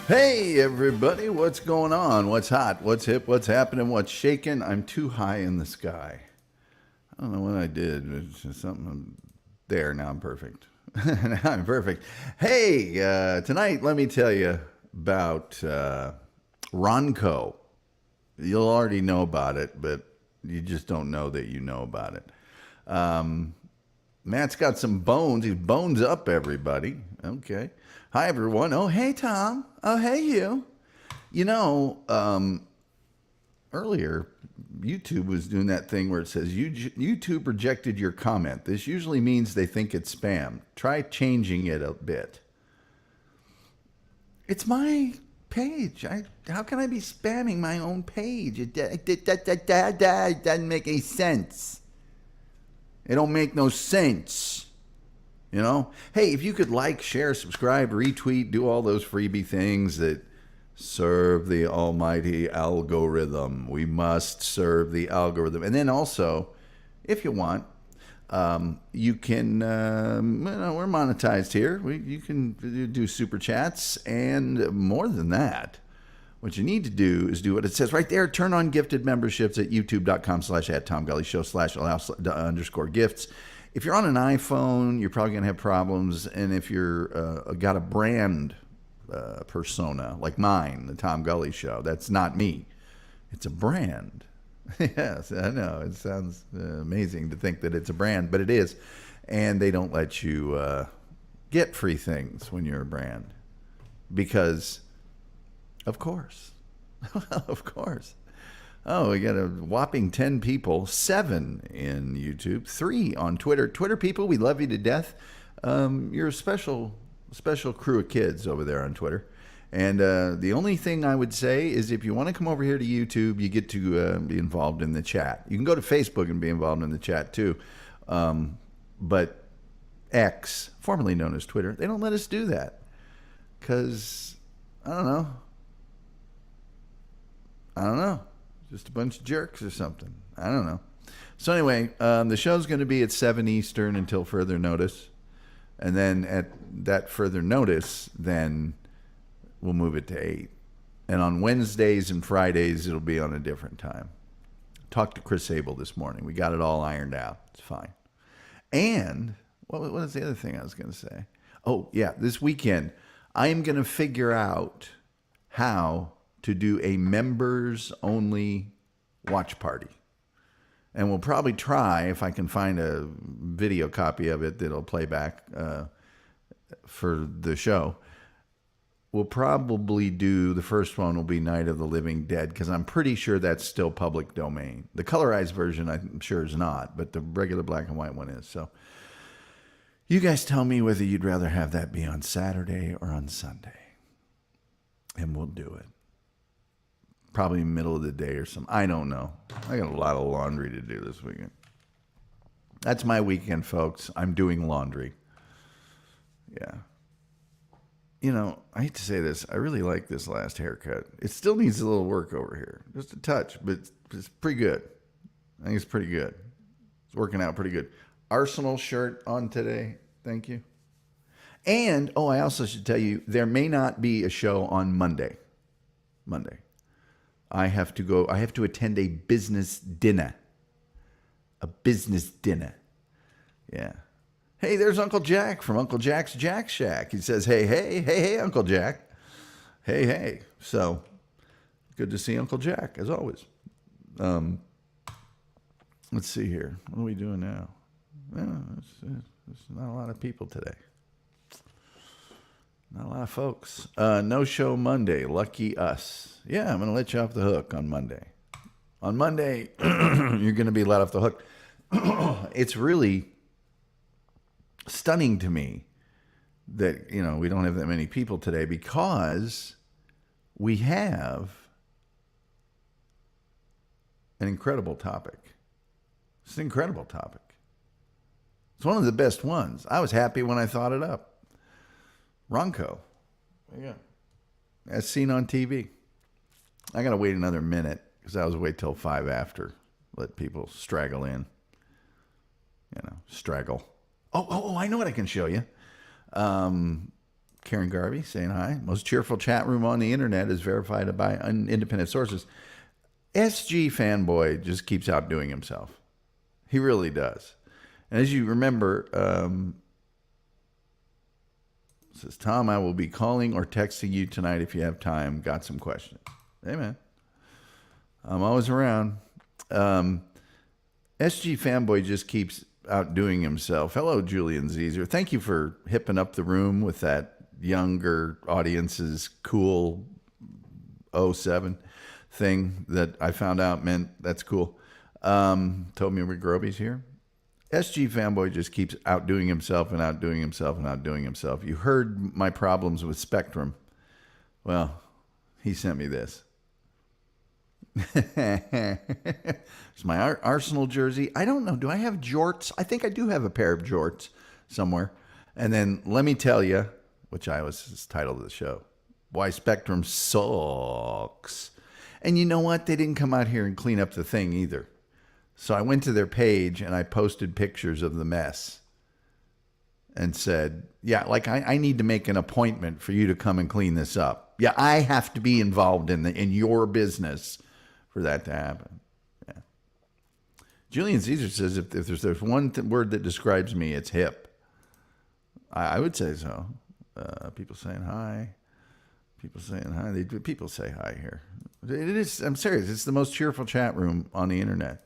Hey everybody, what's going on? What's hot? What's hip? What's happening? What's shaking? I'm too high in the sky. I don't know what I did. It's just something there. Now I'm perfect. Now I'm perfect. Hey, tonight let me tell you about Ronco. You'll already know about it, but you just don't know that you know about it. Matt's got some bones. He's bones up, everybody. Okay. Hi, everyone. Oh, hey, Tom. Oh, hey, you. You know, earlier, YouTube was doing that thing where it says, YouTube rejected your comment. This usually means they think it's spam. Try changing it a bit. It's my page. How can I be spamming my own page? It doesn't make any sense. It don't make no sense. You know? Hey, if you could like, share, subscribe, retweet, do all those freebie things that serve the almighty algorithm. We must serve the algorithm. And then also, if you want, you can, we're monetized here. You can do super chats. And more than that, what you need to do is do what it says right there. Turn on gifted memberships at youtube.com/@TomGullyShow/allow_gifts. If you're on an iPhone, you're probably going to have problems. And if you're got a brand persona like mine, the Tom Gully Show, that's not me. It's a brand. Yes, I know. It sounds amazing to think that it's a brand, but it is. And they don't let you get free things when you're a brand because, of course. Of course. Oh, we got a whopping 10 people, 7 in YouTube, 3 on Twitter. Twitter people, we love you to death. You're a special crew of kids over there on Twitter. And the only thing I would say is if you want to come over here to YouTube, you get to be involved in the chat. You can go to Facebook and be involved in the chat too. But X, formerly known as Twitter, they don't let us do that. Because, I don't know. Just a bunch of jerks or something. I don't know. So anyway, the show's going to be at 7 Eastern until further notice. And then at that further notice, then we'll move it to 8. And on Wednesdays and Fridays, it'll be on a different time. Talked to Chris Abel this morning. We got it all ironed out. It's fine. And what was the other thing I was going to say? Oh, yeah. This weekend, I am going to figure out how to do a members-only watch party. And we'll probably try, if I can find a video copy of it that'll play back for the show. We'll probably do, the first one will be Night of the Living Dead, because I'm pretty sure that's still public domain. The colorized version, I'm sure, is not, but the regular black and white one is. So you guys tell me whether you'd rather have that be on Saturday or on Sunday. And we'll do it. Probably middle of the day or something. I don't know. I got a lot of laundry to do this weekend. That's my weekend, folks. I'm doing laundry. Yeah. You know, I hate to say this. I really like this last haircut. It still needs a little work over here. Just a touch, but it's pretty good. I think it's pretty good. It's working out pretty good. Arsenal shirt on today. Thank you. And, I also should tell you, there may not be a show on Monday. I have to attend a business dinner. A business dinner. Yeah. Hey, there's Uncle Jack from Uncle Jack's Jack Shack. He says, hey, Uncle Jack. Hey. So, good to see Uncle Jack, as always. Let's see here. What are we doing now? There's not a lot of people today. Not a lot of folks. No show Monday. Lucky us. Yeah, I'm going to let you off the hook on Monday. On Monday, you're going to be let off the hook. It's really stunning to me that, we don't have that many people today because we have an incredible topic. It's an incredible topic. It's one of the best ones. I was happy when I thought it up. Ronco. Yeah. As seen on TV. I got to wait another minute because I was wait till 5 after. Let people straggle in. Straggle. Oh, I know what I can show you. Karen Garvey saying hi. Most cheerful chat room on the internet is verified by independent sources. SG fanboy just keeps outdoing himself. He really does. And as you remember, says Tom, I will be calling or texting you tonight if you have time. Got some questions. Hey, man. I'm always around. SG fanboy just keeps outdoing himself. Hello, Julian Zeezer. Thank you for hipping up the room with that younger audience's cool 07 thing that I found out meant that's cool. Told me Rick Groby's here. SG fanboy just keeps outdoing himself and outdoing himself and outdoing himself. You heard my problems with Spectrum. Well, he sent me this. It's my Arsenal jersey. I don't know. Do I have jorts? I think I do have a pair of jorts somewhere. And then let me tell you, which I was the title of the show, why Spectrum sucks. And you know what? They didn't come out here and clean up the thing either. So I went to their page and I posted pictures of the mess and said, yeah, like I need to make an appointment for you to come and clean this up. Yeah, I have to be involved in your business for that to happen. Yeah. Julian Caesar says if there's one word that describes me, it's hip. I would say so. People saying hi. People saying hi. People say hi here. It is. I'm serious. It's the most cheerful chat room on the internet.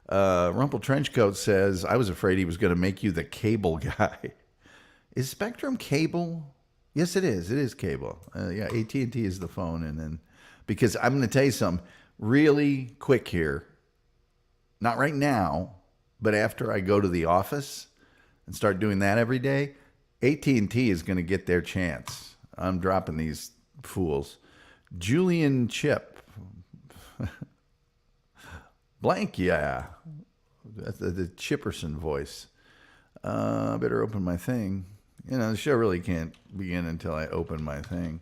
Rumple Trenchcoat says, I was afraid he was going to make you the cable guy. Is Spectrum cable? Yes, it is. It is cable. Yeah, AT&T is the phone. And then, because I'm going to tell you something really quick here. Not right now, but after I go to the office and start doing that every day, AT&T is going to get their chance. I'm dropping these fools. Julian Chip. Blank, yeah. The Chipperson voice. I better open my thing. You know, the show really can't begin until I open my thing.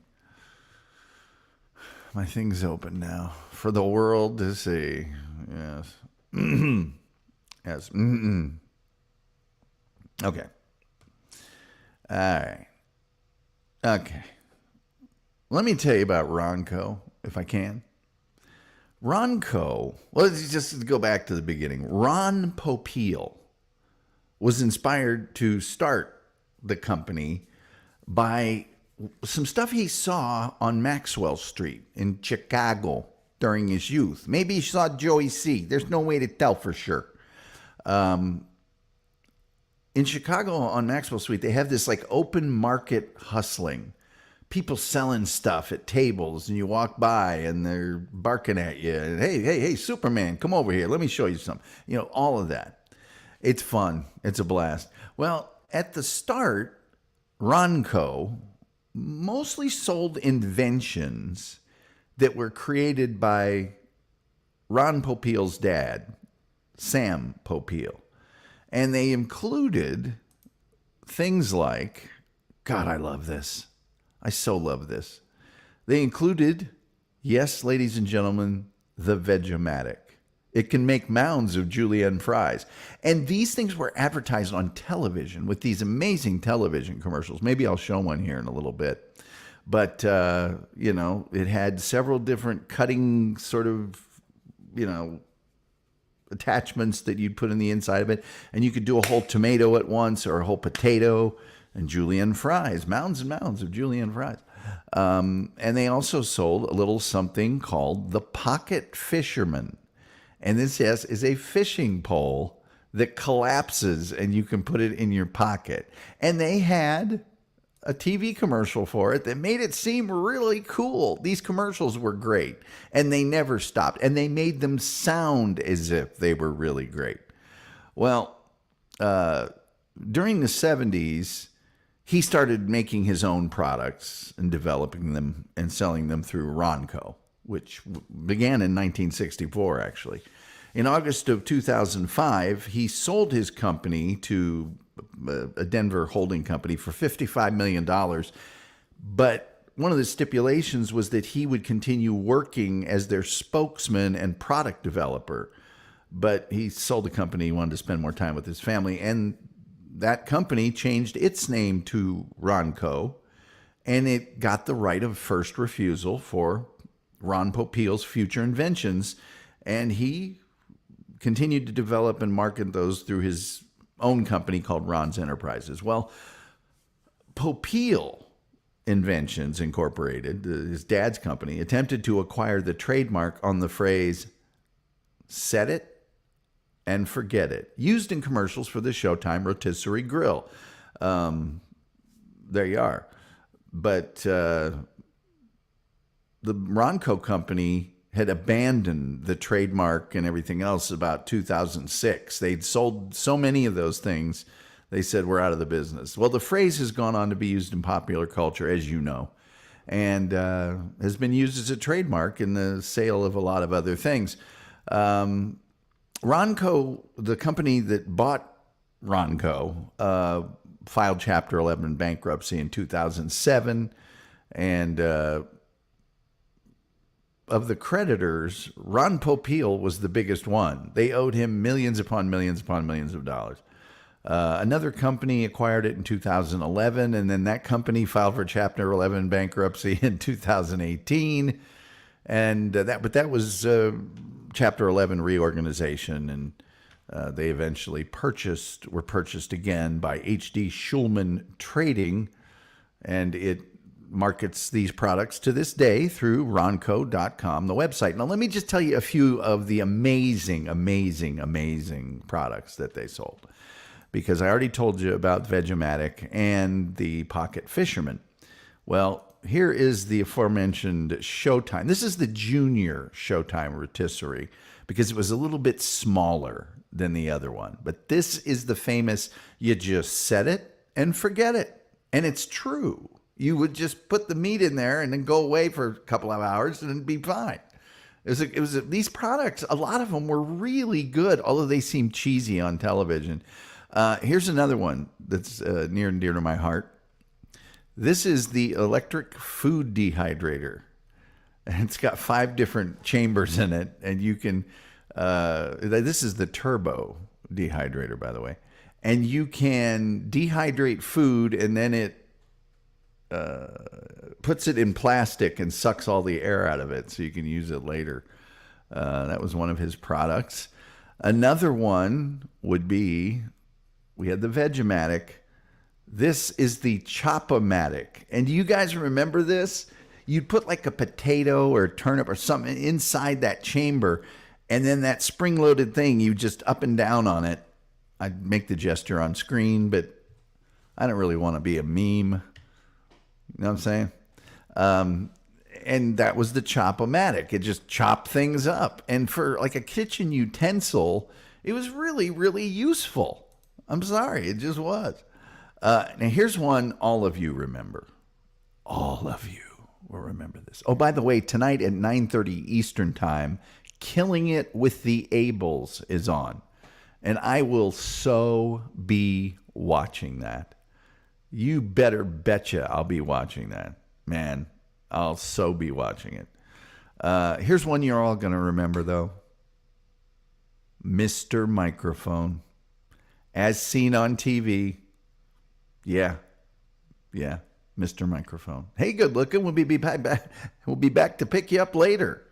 My thing's open now for the world to see. Yes. Yes. Okay. All right. Okay. Let me tell you about Ronco, if I can. Ronco, well, let's just go back to the beginning. Ron Popeil was inspired to start the company by some stuff he saw on Maxwell Street in Chicago during his youth. Maybe he saw Joey C. There's no way to tell for sure. In Chicago on Maxwell Street, they have this like open market hustling. People selling stuff at tables, and you walk by and they're barking at you. And, hey, Superman, come over here. Let me show you something. You know, all of that. It's fun. It's a blast. Well, at the start, Ronco mostly sold inventions that were created by Ron Popeil's dad, Sam Popeil. And they included things like, God, I love this. I so love this. They included, yes, ladies and gentlemen, the veg-o-matic. It can make mounds of julienne fries. And these things were advertised on television with these amazing television commercials. Maybe I'll show one here in a little bit. But, it had several different cutting sort of, attachments that you'd put in the inside of it. And you could do a whole tomato at once or a whole potato. And julienne fries, mounds and mounds of julienne fries. And they also sold a little something called the Pocket Fisherman. And this, yes, is a fishing pole that collapses and you can put it in your pocket. And they had a TV commercial for it that made it seem really cool. These commercials were great and they never stopped. And they made them sound as if they were really great. Well, during the 70s, he started making his own products and developing them and selling them through Ronco, which began in 1964, actually. In August of 2005, he sold his company to a Denver holding company for $55 million. But one of the stipulations was that he would continue working as their spokesman and product developer. But he sold the company. He wanted to spend more time with his family. And that company changed its name to Ronco. and it got the right of first refusal for Ron Popeil's future inventions, and he continued to develop and market those through his own company called Ron's Enterprises. Well, Popeil Inventions Incorporated, his dad's company, attempted to acquire the trademark on the phrase "set it and forget it," used in commercials for the Showtime rotisserie grill. There you are. But the Ronco company had abandoned the trademark and everything else about 2006. They'd sold so many of those things, they said, we're out of the business. Well, the phrase has gone on to be used in popular culture, as you know, and has been used as a trademark in the sale of a lot of other things. Ronco, the company that bought Ronco, filed Chapter 11 bankruptcy in 2007, and of the creditors, Ron Popeil was the biggest one. They owed him millions upon millions upon millions of dollars. Another company acquired it in 2011, and then that company filed for Chapter 11 bankruptcy in 2018, and that was Chapter 11 reorganization, and they eventually were purchased again by H.D. Schulman Trading, and it markets these products to this day through ronco.com, the website. Now, let me just tell you a few of the amazing, amazing, amazing products that they sold, because I already told you about veg-o-matic and the Pocket Fisherman. Well, here is the aforementioned Showtime. This is the junior Showtime rotisserie, because it was a little bit smaller than the other one. But this is the famous, you just set it and forget it. And it's true. You would just put the meat in there and then go away for a couple of hours and it'd be fine. These products, a lot of them were really good, although they seem cheesy on television. Here's another one that's near and dear to my heart. This is the electric food dehydrator. And it's got 5 different chambers in it, and you can, this is the turbo dehydrator, by the way. And you can dehydrate food, and then it puts it in plastic and sucks all the air out of it so you can use it later. That was one of his products. Another one would be, we had the veg-o-matic. This is the chop-o-matic. And do you guys remember this? You'd put like a potato or a turnip or something inside that chamber, and then that spring-loaded thing, you just up and down on it. I'd make the gesture on screen, but I don't really want to be a meme. You know what I'm saying? And that was the chop-o-matic. It just chopped things up. And for like a kitchen utensil, it was really, really useful. I'm sorry, it just was. Now here's one all of you remember. All of you will remember this. Oh, by the way, tonight at 9:30 Eastern Time, Killing It with the Ables is on. And I will so be watching that. You better betcha I'll be watching that. Man, I'll so be watching it. Here's one you're all going to remember, though. Mr. Microphone. As seen on TV. Yeah. Mr. Microphone. Hey, good looking. We'll be back to pick you up later.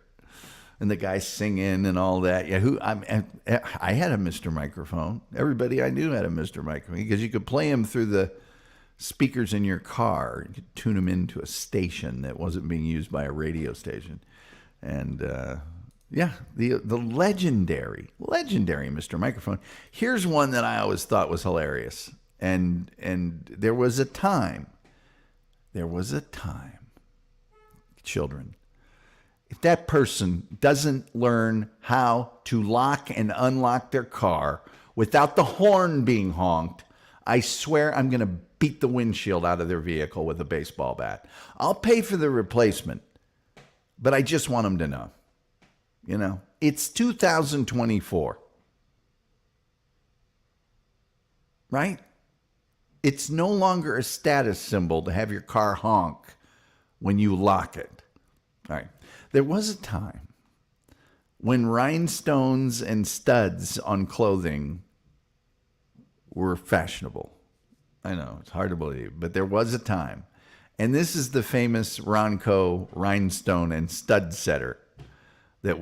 And the guy singing and all that. Yeah, I had a Mr. Microphone. Everybody I knew had a Mr. Microphone, because you could play him through the speakers in your car. You could tune them into a station that wasn't being used by a radio station. And the legendary Mr. Microphone. Here's one that I always thought was hilarious. And there was a time, children, if that person doesn't learn how to lock and unlock their car without the horn being honked, I swear I'm going to beat the windshield out of their vehicle with a baseball bat. I'll pay for the replacement, but I just want them to know. You know, it's 2024. Right? It's no longer a status symbol to have your car honk when you lock it. All right. There was a time when rhinestones and studs on clothing were fashionable. I know, it's hard to believe, but there was a time. And this is the famous Ronco rhinestone and stud setter that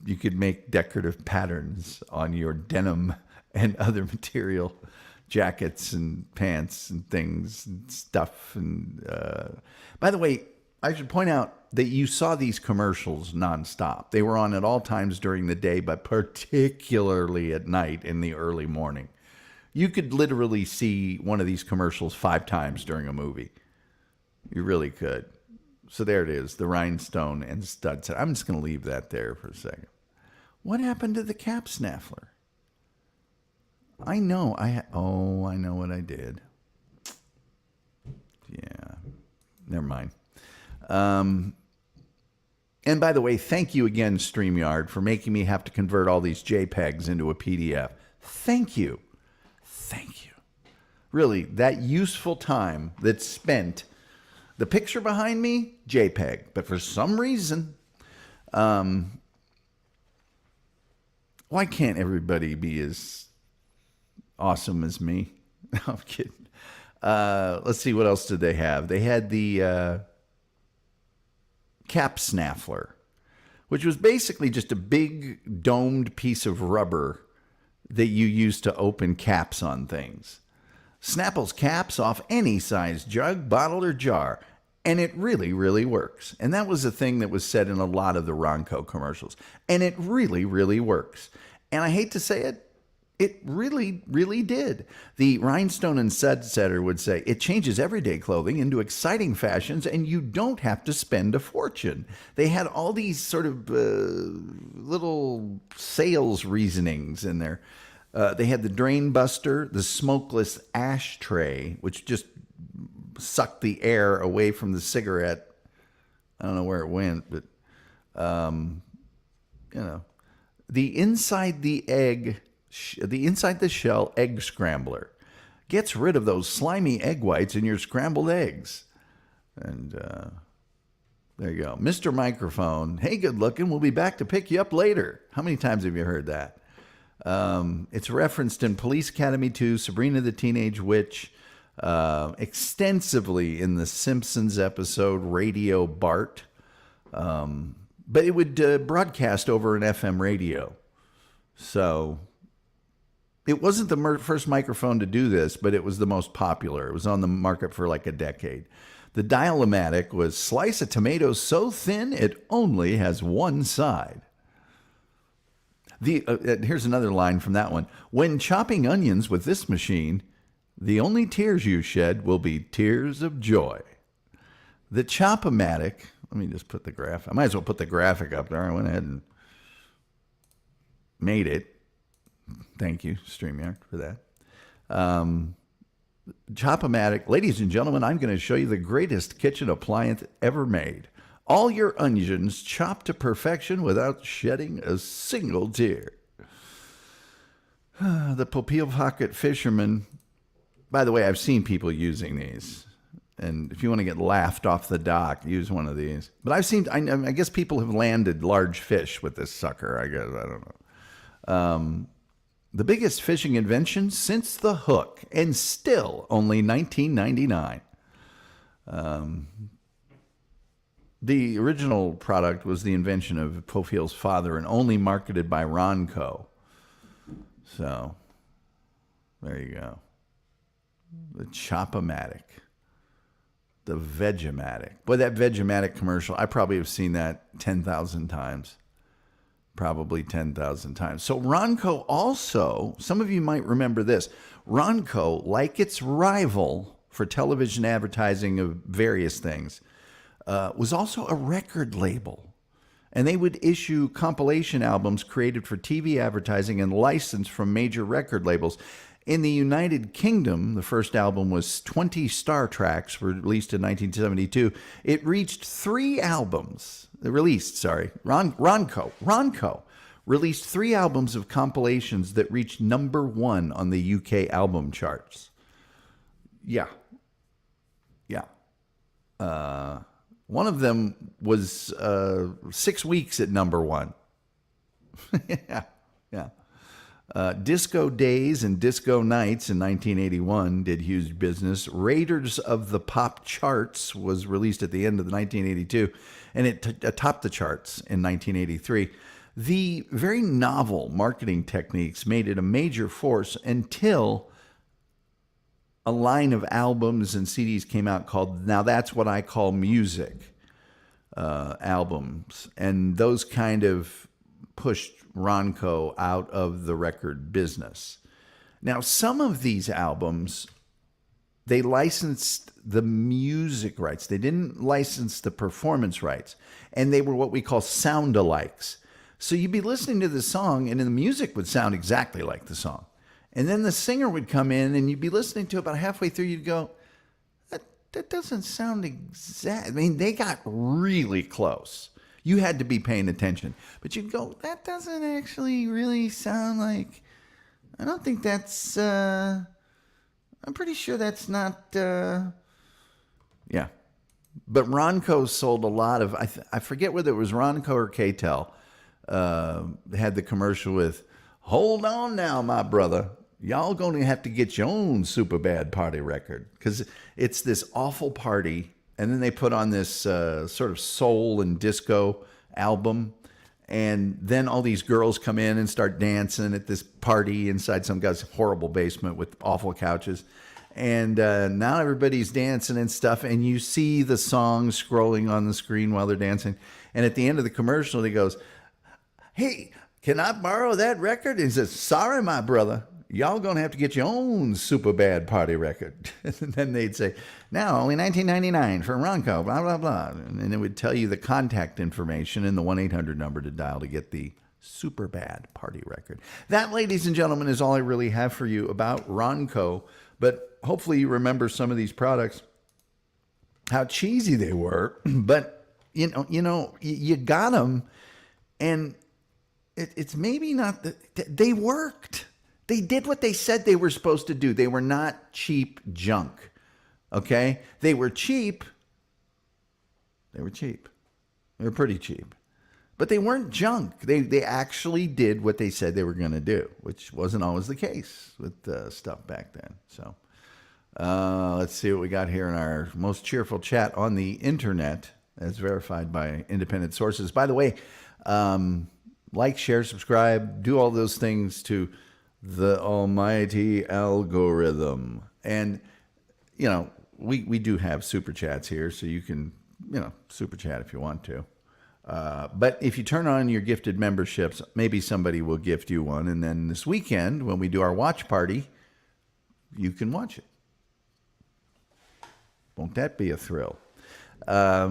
you could make decorative patterns on your denim and other material jackets and pants and things and stuff. And by the way, I should point out that you saw these commercials nonstop. They were on at all times during the day, but particularly at night in the early morning. You could literally see one of these commercials 5 times during a movie. You really could. So there it is, the rhinestone and stud set. I'm just going to leave that there for a second. What happened to the cap snaffler? I know. I know what I did. Yeah. Never mind. And by the way, thank you again, StreamYard, for making me have to convert all these JPEGs into a PDF. Thank you. Thank you. Really, that useful time that's spent. The picture behind me, JPEG. But for some reason, why can't everybody be as awesome as me? No, I'm kidding. Let's see, what else did they have? They had the cap snaffler, which was basically just a big domed piece of rubber that you use to open caps on things. Snapples caps off any size jug, bottle, or jar. And it really, really works. And that was a thing that was said in a lot of the Ronco commercials. And it really, really works. And I hate to say it, it really, really did. The rhinestone and stud setter would say, it changes everyday clothing into exciting fashions, and you don't have to spend a fortune. They had all these sort of little sales reasonings in there. They had the drain buster, the smokeless ashtray, which just sucked the air away from the cigarette. I don't know where it went, but, the inside the shell egg scrambler gets rid of those slimy egg whites in your scrambled eggs. And there you go. Mr. Microphone, hey, good looking, we'll be back to pick you up later. How many times have you heard that? It's referenced in Police Academy 2, Sabrina the Teenage Witch, extensively in the Simpsons episode Radio Bart. But it would broadcast over an FM radio. So it wasn't the first microphone to do this, but it was the most popular. It was on the market for like a decade. The Dial-O-Matic was slice a tomato so thin it only has one side. Here's another line from that one. When chopping onions with this machine, the only tears you shed will be tears of joy. The Chop-O-Matic, let me just put the graphic. I might as well put the graphic up there. I went ahead and made it. Thank you, StreamYard, for that. Chop-O-Matic, ladies and gentlemen, I'm going to show you the greatest kitchen appliance ever made. All your onions chopped to perfection without shedding a single tear. The Popeil Pocket Fisherman. By the way, I've seen people using these. And if you want to get laughed off the dock, use one of these. But I guess people have landed large fish with this sucker, I guess. I don't know. The biggest fishing invention since the hook, and still only $19.99. The original product was the invention of Popeil's father and only marketed by Ronco. So, there you go. The Chop-O-Matic. The veg-o-matic. Boy, that veg-o-matic commercial, I probably have seen that 10,000 times. Probably 10,000 times. So Ronco also, some of you might remember this, Ronco, like its rival for television advertising of various things, was also a record label. And they would issue compilation albums created for TV advertising and licensed from major record labels. In the United Kingdom, the first album was 20 Star Tracks, released in 1972. It reached 3 albums. Ronco released 3 albums of compilations that reached number 1 on the UK album charts. Yeah. One of them was 6 weeks at number 1. Yeah. Disco Days and Disco Nights in 1981 did huge business. Raiders of the Pop Charts was released at the end of 1982, and it topped the charts in 1983. The very novel marketing techniques made it a major force until a line of albums and CDs came out called Now That's What I Call Music albums. And those kind of pushed Ronco out of the record business. Now, some of these albums, they licensed the music rights. They didn't license the performance rights. And they were what we call sound-alikes. So you'd be listening to the song, and the music would sound exactly like the song. And then the singer would come in, and you'd be listening to it about halfway through. You'd go, that doesn't sound exact. I mean, they got really close. You had to be paying attention. But you'd go, that doesn't actually really sound like, I don't think that's, I'm pretty sure that's not, yeah. But Ronco sold a lot of, I forget whether it was Ronco or K-Tel, had the commercial with, hold on now, my brother. Y'all going to have to get your own super bad party record. Because it's this awful party. And then they put on this sort of soul and disco album. And then all these girls come in and start dancing at this party inside some guy's horrible basement with awful couches. And now everybody's dancing and stuff. And you see the song scrolling on the screen while they're dancing. And at the end of the commercial, he goes, hey, can I borrow that record? And he says, sorry, my brother. Y'all going to have to get your own super bad party record. And then they'd say, now only $19.99 for Ronco, blah, blah, blah. And it would tell you the contact information and the 1-800 number to dial to get the super bad party record. That, ladies and gentlemen, is all I really have for you about Ronco. But hopefully you remember some of these products, how cheesy they were. But, you got them. And it's maybe not that they worked. They did what they said they were supposed to do. They were not cheap junk. Okay? They were cheap. They were cheap. They were pretty cheap. But they weren't junk. They actually did what they said they were going to do, which wasn't always the case with stuff back then. So let's see what we got here in our most cheerful chat on the internet, as verified by independent sources. By the way, like, share, subscribe, do all those things to the almighty algorithm. And, we do have super chats here, so you can, super chat if you want to. But if you turn on your gifted memberships, maybe somebody will gift you one. And then this weekend, when we do our watch party, you can watch it. Won't that be a thrill? Let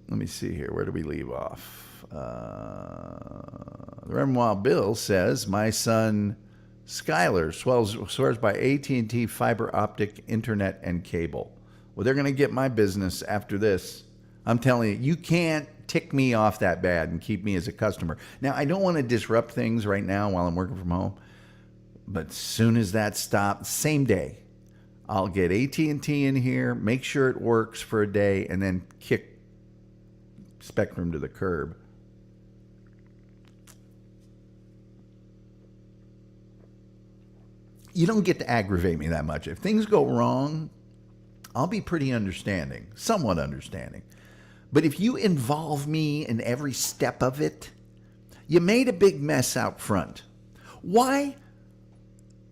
me see here. Where do we leave off? The Reverend Wild Bill says, my son Skylar swears by AT&T fiber optic internet and cable. Well, they're going to get my business after this. I'm telling you, you can't tick me off that bad and keep me as a customer. Now, I don't want to disrupt things right now while I'm working from home, but as soon as that stops, same day, I'll get AT&T in here, make sure it works for a day, and then kick Spectrum to the curb. You don't get to aggravate me that much. If things go wrong, I'll be pretty understanding, somewhat understanding. But if you involve me in every step of it, you made a big mess out front. Why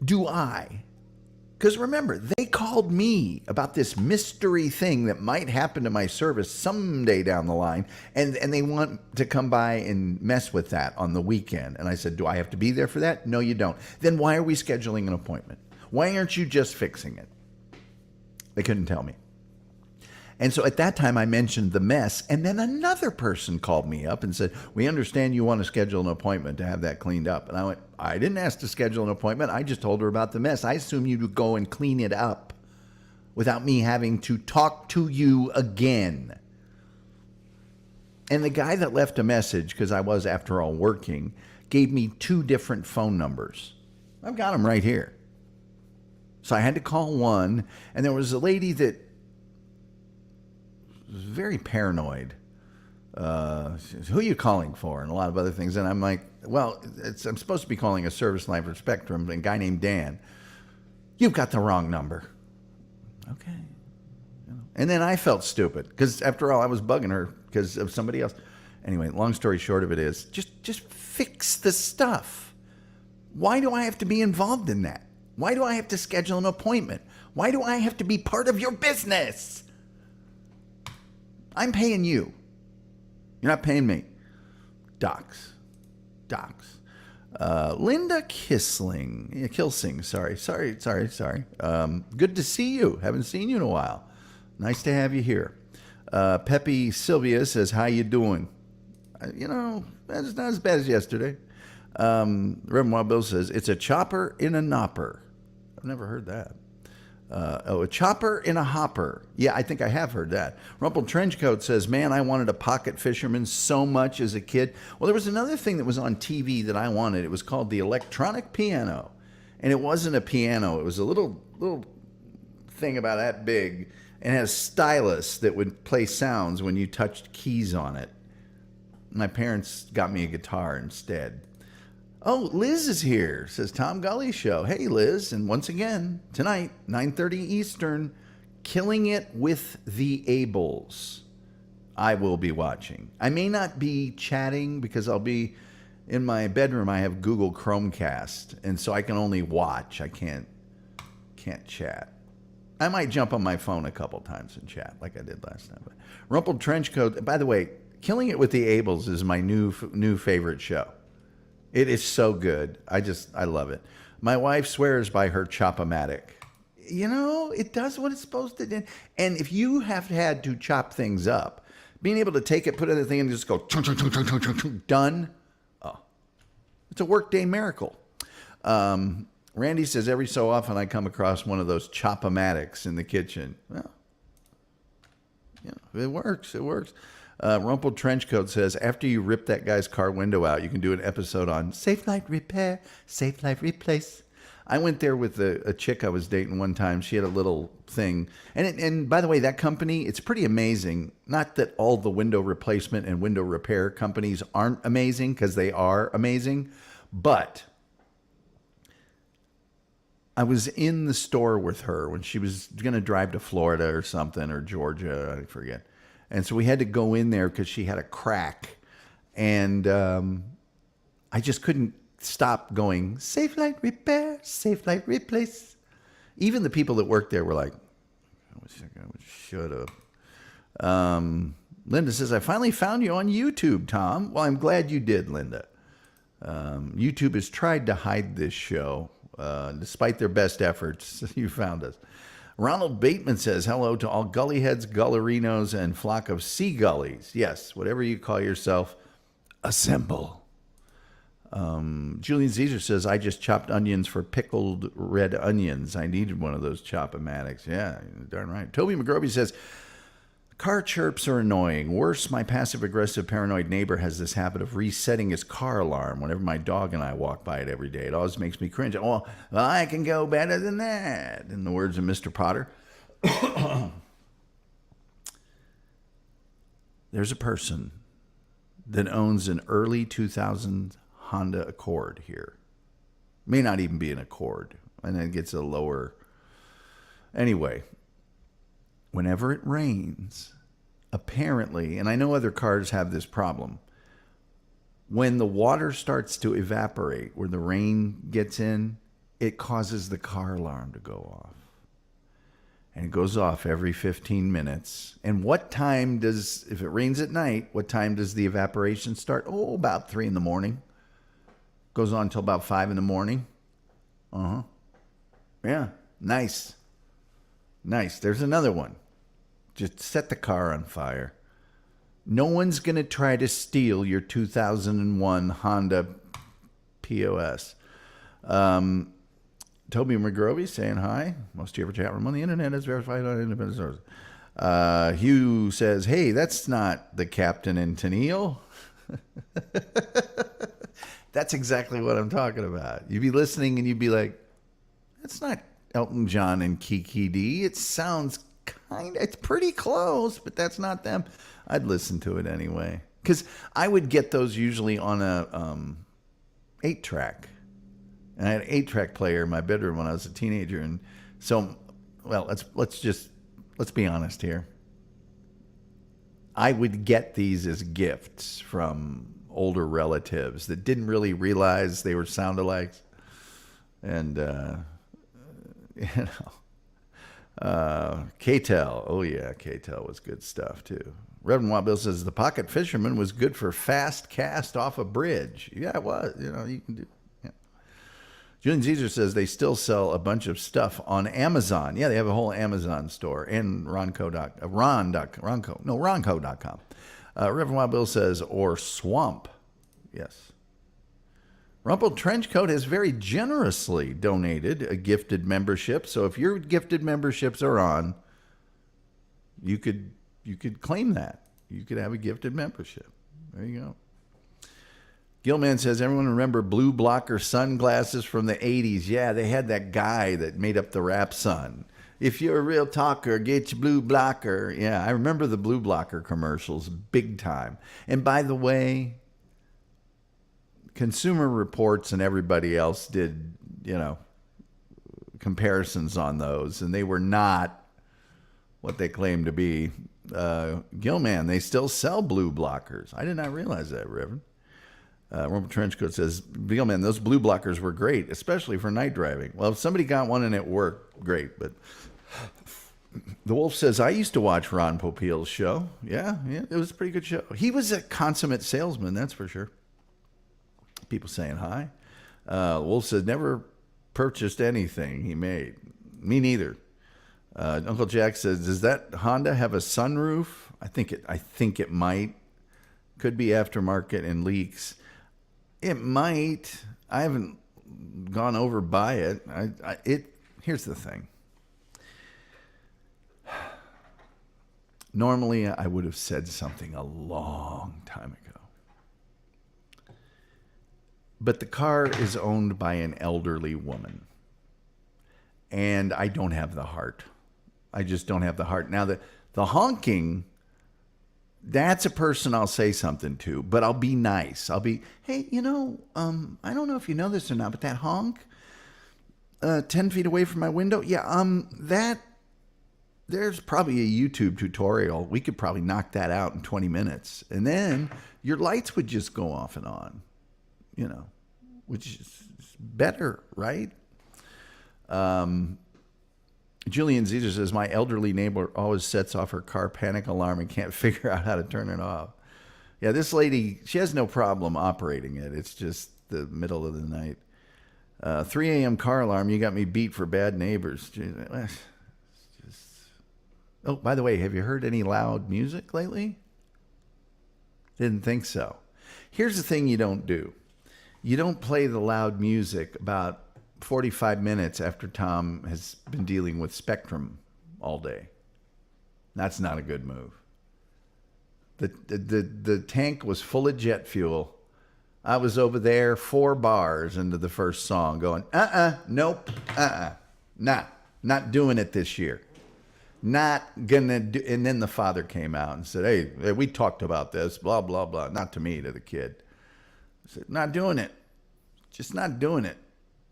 do I? Because remember, they called me about this mystery thing that might happen to my service someday down the line, and they want to come by and mess with that on the weekend. And I said, do I have to be there for that? No, you don't. Then why are we scheduling an appointment? Why aren't you just fixing it? They couldn't tell me. And so at that time, I mentioned the mess, and then another person called me up and said, we understand you want to schedule an appointment to have that cleaned up. And I went, I didn't ask to schedule an appointment. I just told her about the mess. I assume you would go and clean it up without me having to talk to you again. And the guy that left a message, because I was, after all, working, gave me 2 different phone numbers. I've got them right here. So I had to call one, and there was a lady that was very paranoid Who are you calling for? And a lot of other things. And I'm like, well, I'm supposed to be calling a service line for Spectrum, and a guy named Dan. You've got the wrong number. Okay. And then I felt stupid because, after all, I was bugging her because of somebody else. Anyway, long story short of it is, just fix the stuff. Why do I have to be involved in that? Why do I have to schedule an appointment? Why do I have to be part of your business? I'm paying you. You're not paying me. Docs. Linda Kilsing. Sorry. Good to see you. Haven't seen you in a while. Nice to have you here. Pepe Sylvia says, how you doing? That's not as bad as yesterday. Reverend Wild Bill says, it's a chopper in a nopper. I've never heard that. A chopper in a hopper. Yeah, I think I have heard that. Rumpled Trenchcoat says, man, I wanted a pocket fisherman so much as a kid. Well, there was another thing that was on TV that I wanted. It was called the electronic piano. And it wasn't a piano. It was a little thing about that big. And it had a stylus that would play sounds when you touched keys on it. My parents got me a guitar instead. Oh, Liz is here, says Tom Gully Show. Hey, Liz. And once again, tonight, 9:30 Eastern, Killing It with the Ables. I will be watching. I may not be chatting because I'll be in my bedroom. I have Google Chromecast, and so I can only watch. I can't chat. I might jump on my phone a couple times and chat like I did last time. But Rumpled Trenchcoat, by the way, Killing It with the Ables is my new favorite show. It is so good. I love it. My wife swears by her Chop-O-Matic. It does what it's supposed to do. And if you have had to chop things up, being able to take it, put it in the thing, and just go, chung, chung, chung, chung, chung, chung, chung, done. Oh, it's a workday miracle. Randy says, every so often I come across one of those Chop-O-Matics in the kitchen. Well, it works. Rumpled Trenchcoat says, after you rip that guy's car window out, you can do an episode on Safe Light Repair, Safe Light Replace. I went there with a chick I was dating one time. She had a little thing. And by the way, that company, it's pretty amazing. Not that all the window replacement and window repair companies aren't amazing, because they are amazing. But I was in the store with her when she was going to drive to Florida or something, or Georgia, I forget. And so we had to go in there because she had a crack. And I just couldn't stop going, Safe Light Repair, Safe Light Replace. Even the people that worked there were like, I should have. Linda says, I finally found you on YouTube, Tom. Well, I'm glad you did, Linda. YouTube has tried to hide this show. Despite their best efforts, you found us. Ronald Bateman says, hello to all gullyheads, gullerinos, and flock of sea gullies. Yes, whatever you call yourself, assemble. Julian Caesar says, I just chopped onions for pickled red onions. I needed one of those Chop-O-Matics. Yeah, darn right. Toby McGrovey says, car chirps are annoying. Worse, my passive-aggressive paranoid neighbor has this habit of resetting his car alarm whenever my dog and I walk by it every day. It always makes me cringe. Oh, well, I can go better than that, in the words of Mr. Potter. There's a person that owns an early 2000s Honda Accord here. May not even be an Accord. And then it gets a lower... Anyway... Whenever it rains, apparently, and I know other cars have this problem, when the water starts to evaporate, where the rain gets in, it causes the car alarm to go off. And it goes off every 15 minutes. And what time does, if it rains at night, what time does the evaporation start? Oh, about 3 in the morning. Goes on until about 5 in the morning. Yeah, nice. There's another one. Just set the car on fire. No one's going to try to steal your 2001 Honda POS. Toby McGrovey saying hi. Most of your chat room on the internet is verified on independent sources. Hugh says, hey, that's not the Captain in Tennille. That's exactly what I'm talking about. You'd be listening and you'd be like, that's not Elton John and Kiki D. It sounds it's pretty close, but that's not them. I'd listen to it anyway. Because I would get those usually on a 8-track. And I had an 8-track player in my bedroom when I was a teenager. And so, well, let's be honest here. I would get these as gifts from older relatives that didn't really realize they were sound-alikes. And, K-Tel. Oh, yeah, K-Tel was good stuff, too. Reverend Wild Bill says, the Pocket Fisherman was good for fast cast off a bridge. Yeah, it was. You can do. Yeah. Julian Caesar says they still sell a bunch of stuff on Amazon. Yeah, they have a whole Amazon store and Ronco.com. Reverend Wild Bill says, or Swamp. Yes. Rumpled Trenchcoat has very generously donated a gifted membership. So if your gifted memberships are on, you could claim that. You could have a gifted membership. There you go. Gilman says, everyone remember blue blocker sunglasses from the 80s? Yeah, they had that guy that made up the rap song. If you're a real talker, get your blue blocker. Yeah, I remember the blue blocker commercials big time. And by the way, Consumer Reports and everybody else did, comparisons on those, and they were not what they claimed to be. Gilman, they still sell blue blockers. I did not realize that, Reverend. Rumble Trenchcoat says, Gilman, those blue blockers were great, especially for night driving. Well, if somebody got one and it worked, great. But the Wolf says, I used to watch Ron Popeil's show. Yeah, it was a pretty good show. He was a consummate salesman, that's for sure. People saying hi. Wolf says, never purchased anything he made. Me neither. Uncle Jack says, does that Honda have a sunroof? I think it might. Could be aftermarket and leaks. It might. I haven't gone over by it. Here's the thing. Normally, I would have said something a long time ago. But the car is owned by an elderly woman. And I don't have the heart. I just don't have the heart. Now, the honking, that's a person I'll say something to, but I'll be nice. I'll be, hey, I don't know if you know this or not, but that honk 10 feet away from my window, there's probably a YouTube tutorial. We could probably knock that out in 20 minutes. And then your lights would just go off and on, which is better, right? Julian Caesar says, my elderly neighbor always sets off her car panic alarm and can't figure out how to turn it off. Yeah, this lady, she has no problem operating it. It's just the middle of the night. 3 a.m. car alarm, you got me beat for bad neighbors. Oh, by the way, have you heard any loud music lately? Didn't think so. Here's the thing you don't do. You don't play the loud music about 45 minutes after Tom has been dealing with Spectrum all day. That's not a good move. The tank was full of jet fuel. I was over there 4 bars into the first song going, nope, not doing it this year. Not gonna do. And then the father came out and said, hey, we talked about this, blah, blah, blah. Not to me, to the kid. I said, not doing it. Just not doing it.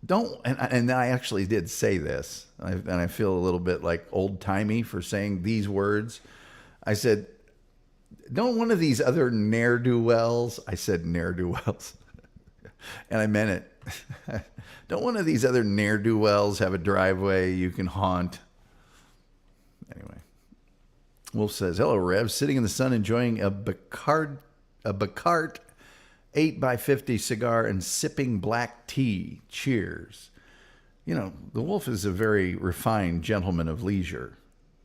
Don't, and I actually did say this, and I feel a little bit like old-timey for saying these words. I said, don't one of these other ne'er-do-wells, I said ne'er-do-wells, and I meant it. Don't one of these other ne'er-do-wells have a driveway you can haunt? Anyway, Wolf says, hello, Rev, sitting in the sun enjoying a Bacart 8x50 cigar and sipping black tea. Cheers. The Wolf is a very refined gentleman of leisure.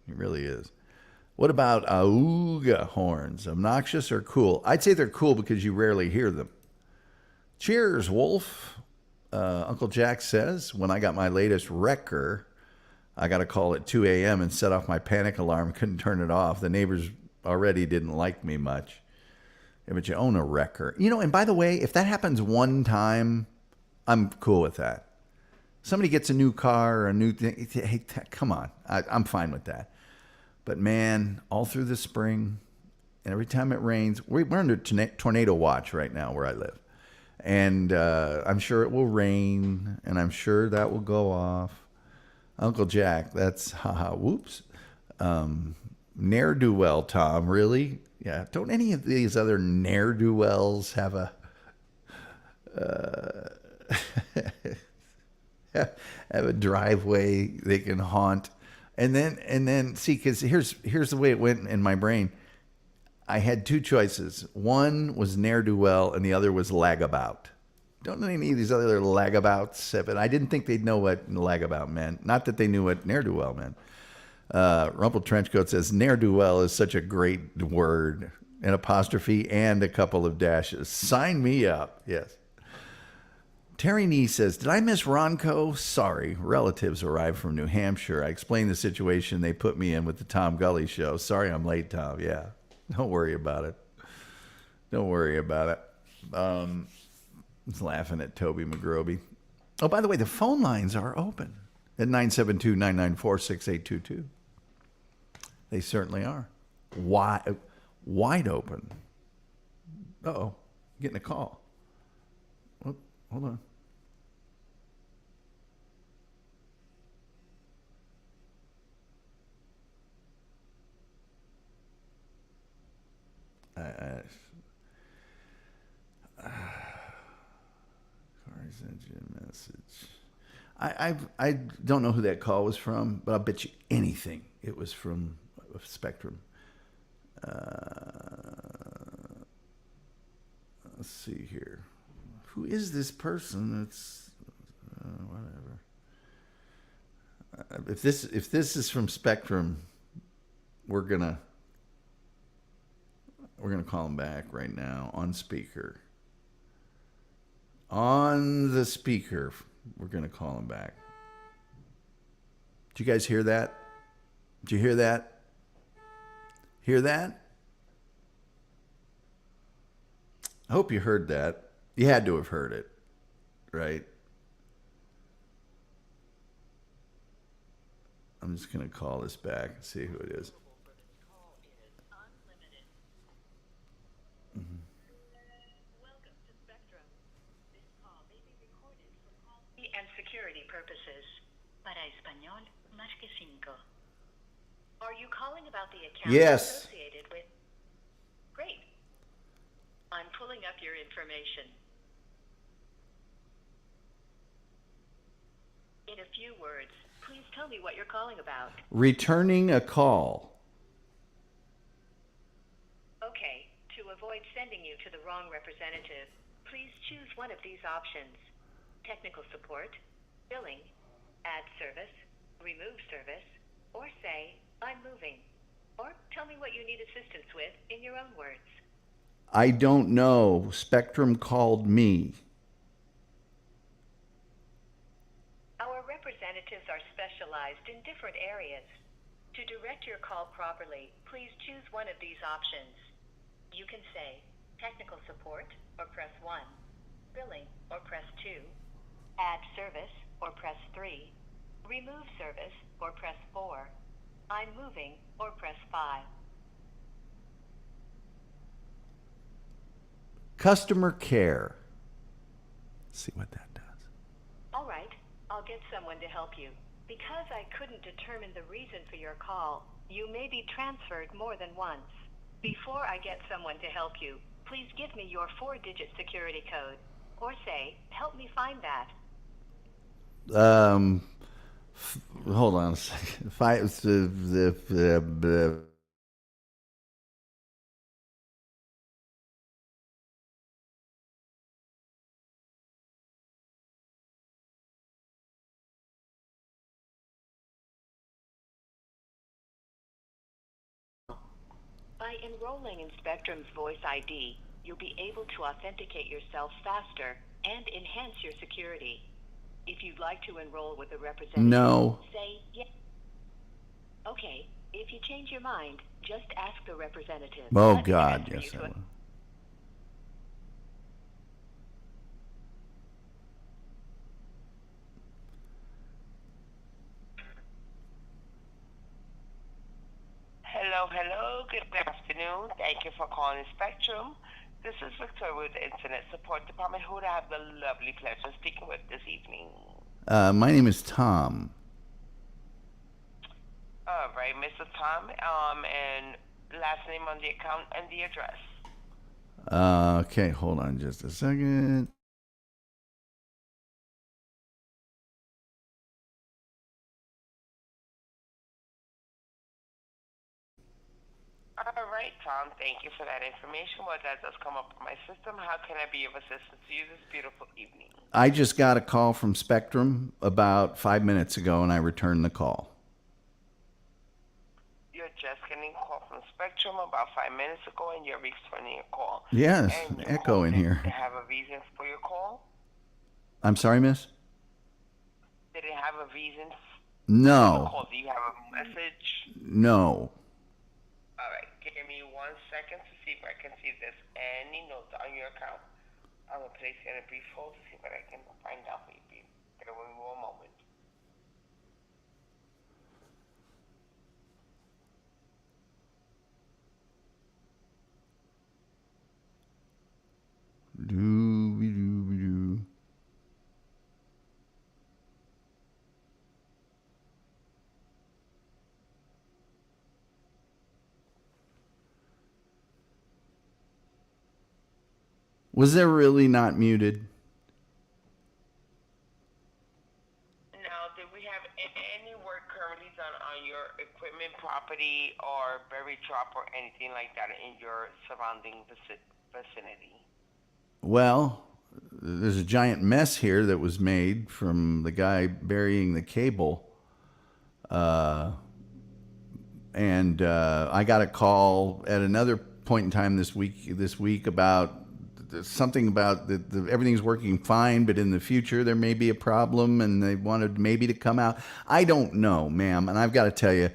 He really is. What about auga horns? Obnoxious or cool? I'd say they're cool because you rarely hear them. Cheers, Wolf. Uncle Jack says, when I got my latest wrecker, I got a call at 2 a.m. and set off my panic alarm. Couldn't turn it off. The neighbors already didn't like me much. Yeah, but you own a wrecker. And by the way, if that happens one time, I'm cool with that. Somebody gets a new car or a new thing. Hey, come on. I'm fine with that. But man, all through the spring, and every time it rains, we're under tornado watch right now where I live. And I'm sure it will rain, and I'm sure that will go off. Uncle Jack, that's haha, whoops. Ne'er-do-well, Tom, really? Yeah, don't any of these other ne'er-do-wells have a have a driveway they can haunt? And then see, because here's the way it went in my brain. I had two choices. One was ne'er-do-well, and the other was lagabout. Don't any of these other lagabouts have it? I didn't think they'd know what lagabout meant. Not that they knew what ne'er-do-well meant. Rumple Trenchcoat says, ne'er-do-well is such a great word. An apostrophe and a couple of dashes. Sign me up. Yes. Terry Nee says, did I miss Ronco? Sorry. Relatives arrived from New Hampshire. I explained the situation they put me in with the Tom Gully show. Sorry I'm late, Tom. Yeah. Don't worry about it. Don't worry about it. I was laughing at Toby McGroby. Oh, by the way, the phone lines are open at 972-994-6822. They certainly are. Wide open. Uh-oh. Getting a call. Oh, hold on. Sent you a message. I don't know who that call was from, but I'll bet you anything it was from Spectrum. Let's see here. Who is this person? It's whatever. If this is from Spectrum, we're gonna call him back right now on speaker. On the speaker, we're going to call him back. Did you guys hear that? Did you hear that? Hear that? I hope you heard that. You had to have heard it, right? I'm just going to call this back and see who it is. Mm-hmm. And security purposes. Para español, marque 5. Are you calling about the account associated with? Great. I'm pulling up your information. In a few words, please tell me what you're calling about. Returning a call. Okay. To avoid sending you to the wrong representative, please choose one of these options. Technical support, billing, add service, remove service, or say, I'm moving. Or tell me what you need assistance with in your own words. I don't know. Spectrum called me. Our representatives are specialized in different areas. To direct your call properly, please choose one of these options. You can say, technical support, or press 1, billing, or press 2, add service, or press 3. Remove service, or press 4. I'm moving, or press 5. Customer care. Let's see what that does. All right, I'll get someone to help you. Because I couldn't determine the reason for your call, you may be transferred more than once. Before I get someone to help you, please give me your 4-digit security code. Or say, help me find that. Hold on a second. By enrolling in Spectrum's Voice ID, you'll be able to authenticate yourself faster and enhance your security. If you'd like to enroll with a representative, No. say yes. Okay, if you change your mind, just ask the representative. Oh, Let me God, transfer yes, you I to a- will. Hello. Good afternoon. Thank you for calling Spectrum. This is Victoria with the Internet Support Department. Who do I have the lovely pleasure of speaking with this evening? My name is Tom. All right, Mr. Tom. And last name on the account and the address. Okay, hold on just a second. All right, Tom. Thank you for that information. Well, that does come up in my system. How can I be of assistance to you this beautiful evening? I just got a call from Spectrum about 5 minutes ago, and I returned the call. You're just getting a call from Spectrum about 5 minutes ago, and you're returning a call. Yes, And your echo call in did here. it have a reason for your call? I'm sorry, miss? Did it have a reason for the No. call? Do you have a message? No. All right, give me 1 second to see if I can see if there's any notes on your account. I'm going to place you in a brief hold to see what I can find out for you. Bear with me 1 moment. Doo-be-doo-be-doo. Was there really not muted? Now, did we have any work currently done on your equipment, property, or berry drop, or anything like that in your surrounding vicinity? Well, there's a giant mess here that was made from the guy burying the cable. And I got a call at another point in time this week about something about everything's working fine, but in the future there may be a problem, and they wanted maybe to come out. I don't know, ma'am, and I've got to tell you,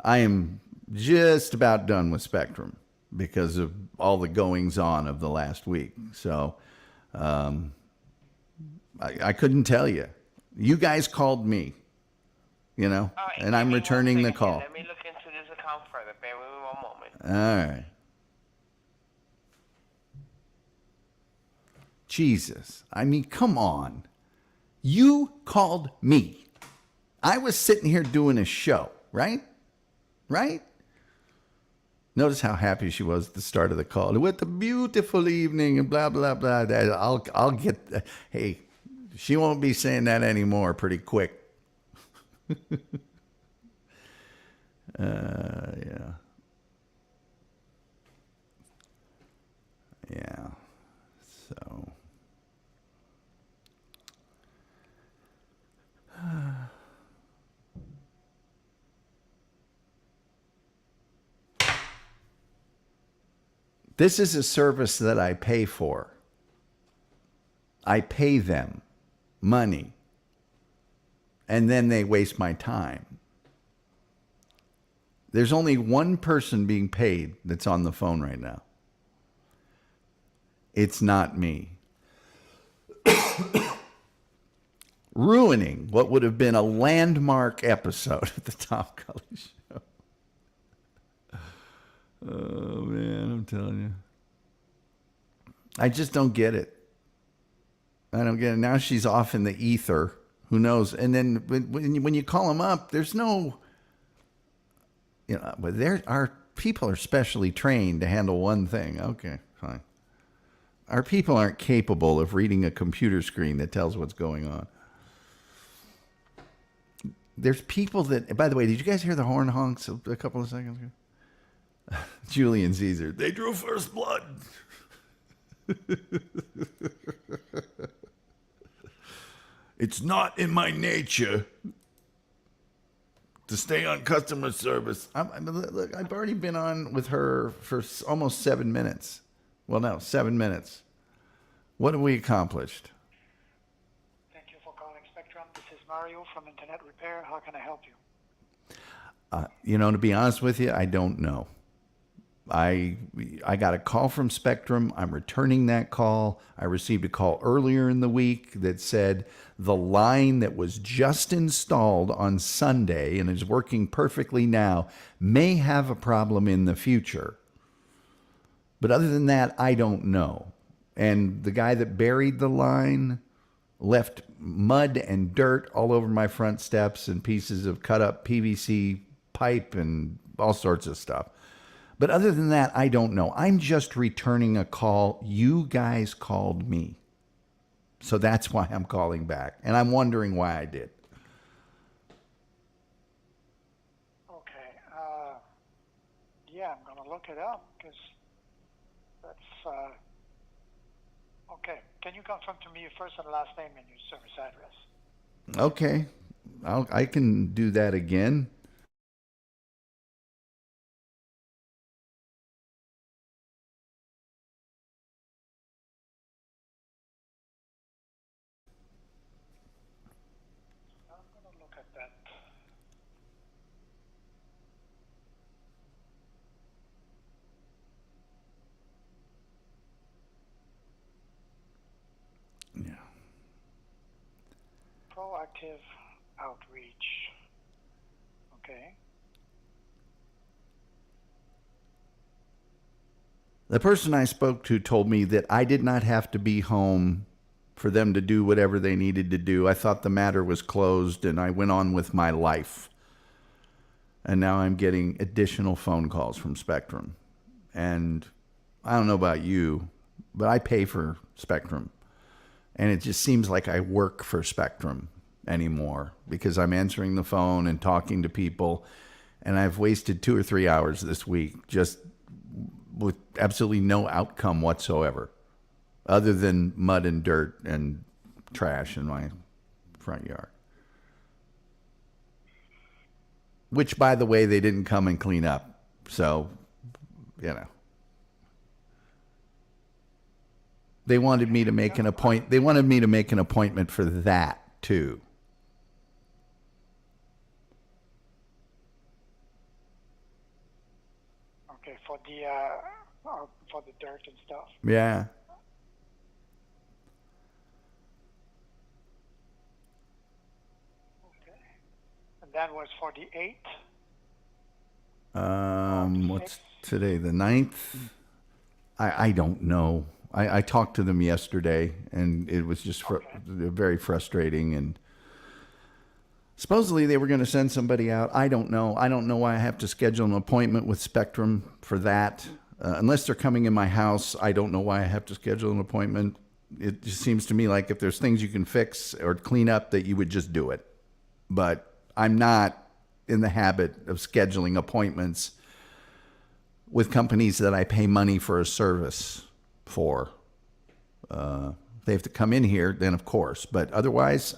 I am just about done with Spectrum because of all the goings on of the last week. So I couldn't tell you. You guys called me, All right, and I'm give me 1 returning the second call. here. Let me look into this account further. Bear with me 1 moment. All right. Jesus. I mean, come on. You called me. I was sitting here doing a show, right? Right? Notice how happy she was at the start of the call. What a beautiful evening and blah, blah, blah. I'll get, hey, she won't be saying that anymore pretty quick. Yeah. Yeah. So. This is a service that I pay for. I pay them money, and then they waste my time. There's only one person being paid that's on the phone right now. It's not me. Ruining what would have been a landmark episode of the Tom Cully Show. Oh, man, I'm telling you. I just don't get it. I don't get it. Now she's off in the ether. Who knows? And then when you call them up, there's no, but our people are specially trained to handle one thing. Okay, fine. Our people aren't capable of reading a computer screen that tells what's going on. There's people that, by the way, did you guys hear the horn honks a couple of seconds ago? Julian Caesar, they drew first blood. It's not in my nature to stay on customer service. Look, I've already been on with her for almost 7 minutes. Well, no, 7 minutes. What have we accomplished? Thank you for calling Spectrum. This is Mario from Internet Repair. How can I help you? To be honest with you, I don't know. I got a call from Spectrum. I'm returning that call. I received a call earlier in the week that said the line that was just installed on Sunday and is working perfectly now may have a problem in the future. But other than that, I don't know. And the guy that buried the line left mud and dirt all over my front steps and pieces of cut up PVC pipe and all sorts of stuff. But other than that, I don't know. I'm just returning a call. You guys called me. So that's why I'm calling back. And I'm wondering why I did. Okay. Yeah, I'm going to look it up because that's, okay. Can you confirm to me your first and last name and your service address? Okay. I can do that again. I'm going to look at that. Yeah. Proactive outreach. Okay. The person I spoke to told me that I did not have to be home for them to do whatever they needed to do. I thought the matter was closed and I went on with my life. And now I'm getting additional phone calls from Spectrum. And I don't know about you, but I pay for Spectrum. And it just seems like I work for Spectrum anymore because I'm answering the phone and talking to people. And I've wasted 2 or 3 hours this week just with absolutely no outcome whatsoever other than mud and dirt and trash in my front yard. Which, by the way, they didn't come and clean up. So, you know. They wanted me to make an appointment. They wanted me to make an appointment for that too. Okay, for the dirt and stuff. Yeah. Okay. And that was for the 8th. What's today? The 9th? I don't know. I talked to them yesterday, and it was just very frustrating. And supposedly they were going to send somebody out. I don't know. I don't know why I have to schedule an appointment with Spectrum for that. Unless they're coming in my house, I don't know why I have to schedule an appointment. It just seems to me like if there's things you can fix or clean up, that you would just do it. But I'm not in the habit of scheduling appointments with companies that I pay money for a service for. They have to come in here, then of course. But otherwise,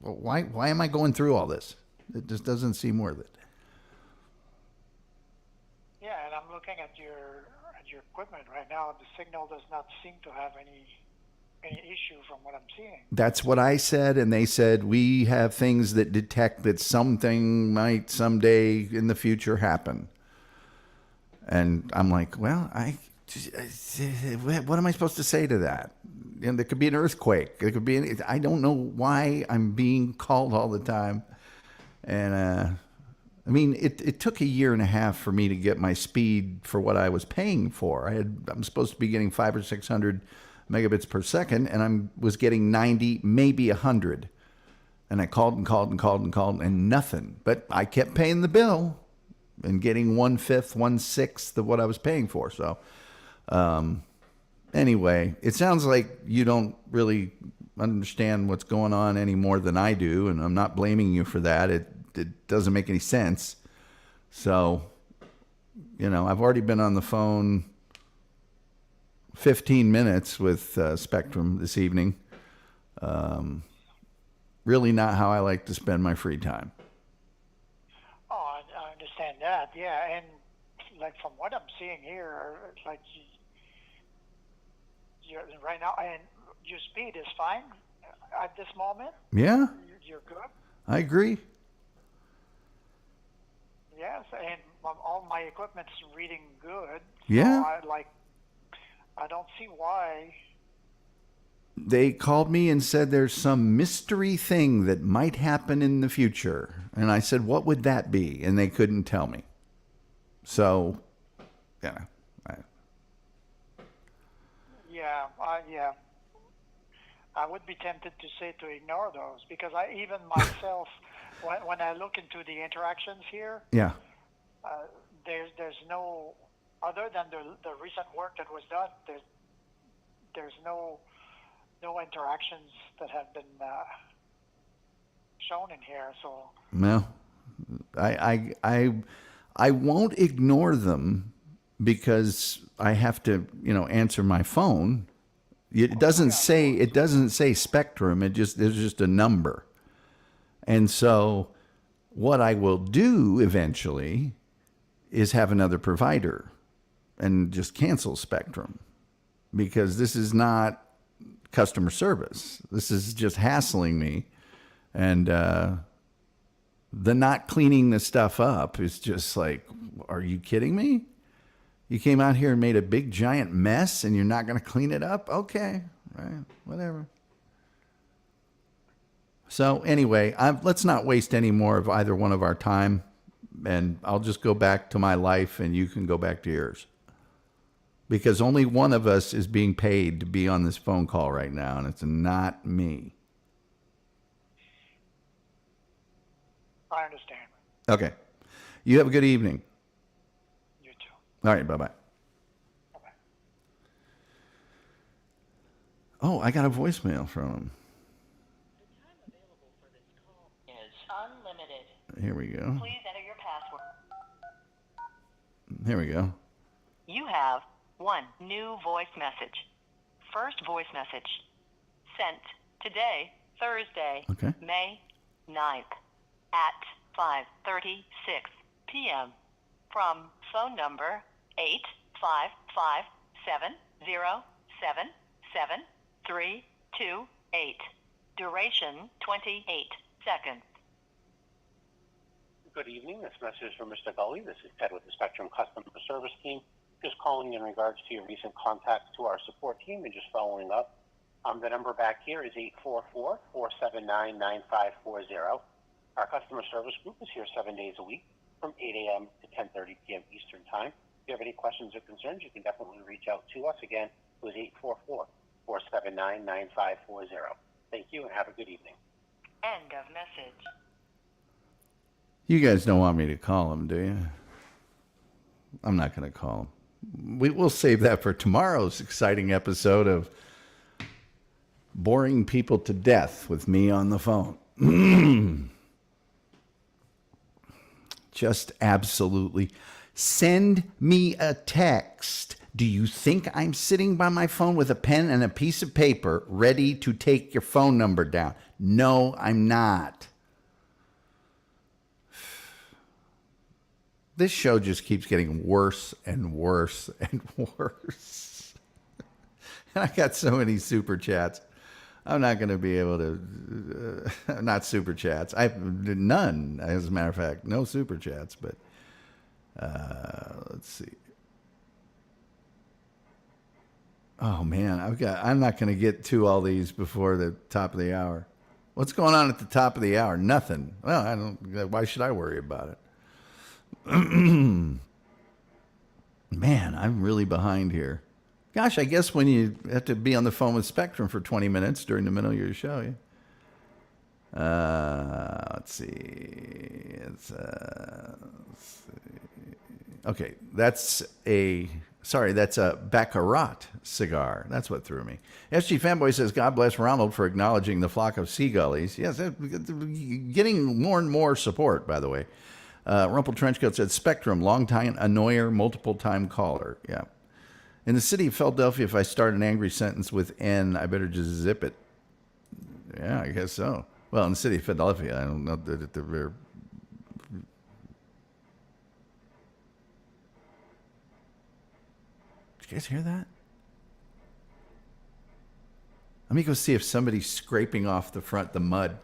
why am I going through all this? It just doesn't seem worth it. Yeah, and I'm looking at your equipment right now. The signal does not seem to have any issue from what I'm seeing. That's what I said, and they said we have things that detect that something might someday in the future happen. And I'm like, well, what am I supposed to say to that? And there could be an earthquake. There could be I don't know why I'm being called all the time. And I mean, it took 1.5 years for me to get my speed for what I was paying for. I'm supposed to be getting 500 or 600 megabits per second, and I was getting 90, maybe 100. And I called and called and called and called, and nothing. But I kept paying the bill and getting 1/5, 1/6 of what I was paying for. So anyway, it sounds like you don't really understand what's going on any more than I do, and I'm not blaming you for that. It doesn't make any sense. So, I've already been on the phone 15 minutes with Spectrum this evening. Really not how I like to spend my free time. Oh, I understand that. Yeah, and like from what I'm seeing here, like you're right now, and your speed is fine at this moment. Yeah, You're good. I agree. Yes, and all my equipment's reading good. Yeah. So I don't see why. They called me and said there's some mystery thing that might happen in the future. And I said, what would that be? And they couldn't tell me. So, yeah. Yeah, I would be tempted to say to ignore those because even myself, when I look into the interactions here, Yeah. there's no, other than the recent work that was done, there's no interactions that have been shown in here. So No. I won't ignore them because I have to, answer my phone. It doesn't say Spectrum. There's just a number. And so what I will do eventually is have another provider and just cancel Spectrum because this is not customer service. This is just hassling me. And the not cleaning the stuff up is just like, are you kidding me? You came out here and made a big giant mess and you're not going to clean it up? Okay, right, whatever. So anyway, let's not waste any more of either one of our time, and I'll just go back to my life and you can go back to yours. Because only one of us is being paid to be on this phone call right now, and it's not me. I understand. Okay. You have a good evening. You too. All right, bye-bye. Bye-bye. Oh, I got a voicemail from him. The time available for this call is unlimited. Here we go. Please enter your password. Here we go. You have one new voice message. First voice message. Sent today, Thursday, Okay. May 9th at 5:36 p.m. from phone number 855-707-7328. Duration 28 seconds. Good evening. This message is from Mr. Gully. This is Ted with the Spectrum Customer Service Team. Just calling in regards to your recent contacts to our support team and just following up. The number back here is 844-479-9540. Our customer service group is here 7 days a week from 8 a.m. to 10:30 p.m. Eastern Time. If you have any questions or concerns, you can definitely reach out to us. Again, it was 844-479-9540. Thank you and have a good evening. End of message. You guys don't want me to call him, do you? I'm not going to call him. We'll save that for tomorrow's exciting episode of Boring People to Death with me on the phone. Just absolutely. Send me a text. Do you think I'm sitting by my phone with a pen and a piece of paper ready to take your phone number down? No, I'm not. This show just keeps getting worse and worse and worse. And I got so many super chats. I'm not going to be able to, not super chats. I have none, as a matter of fact, no super chats, but let's see. Oh man, I'm not going to get to all these before the top of the hour. What's going on at the top of the hour? Nothing. Well, why should I worry about it? Man, I'm really behind here. Gosh, I guess when you have to be on the phone with Spectrum for 20 minutes during the middle of your show, yeah. Let's see. Okay, that's a Baccarat cigar. That's what threw me. SG Fanboy says, God bless Ronald for acknowledging the flock of seagullies. Yes, getting more and more support, by the way. Rumple Trenchcoat said, Spectrum, long-time annoyer, multiple-time caller. Yeah. In the city of Philadelphia, if I start an angry sentence with N, I better just zip it. Yeah, I guess so. Well, in the city of Philadelphia, I don't know that they're... Did you guys hear that? Let me go see if somebody's scraping off the mud.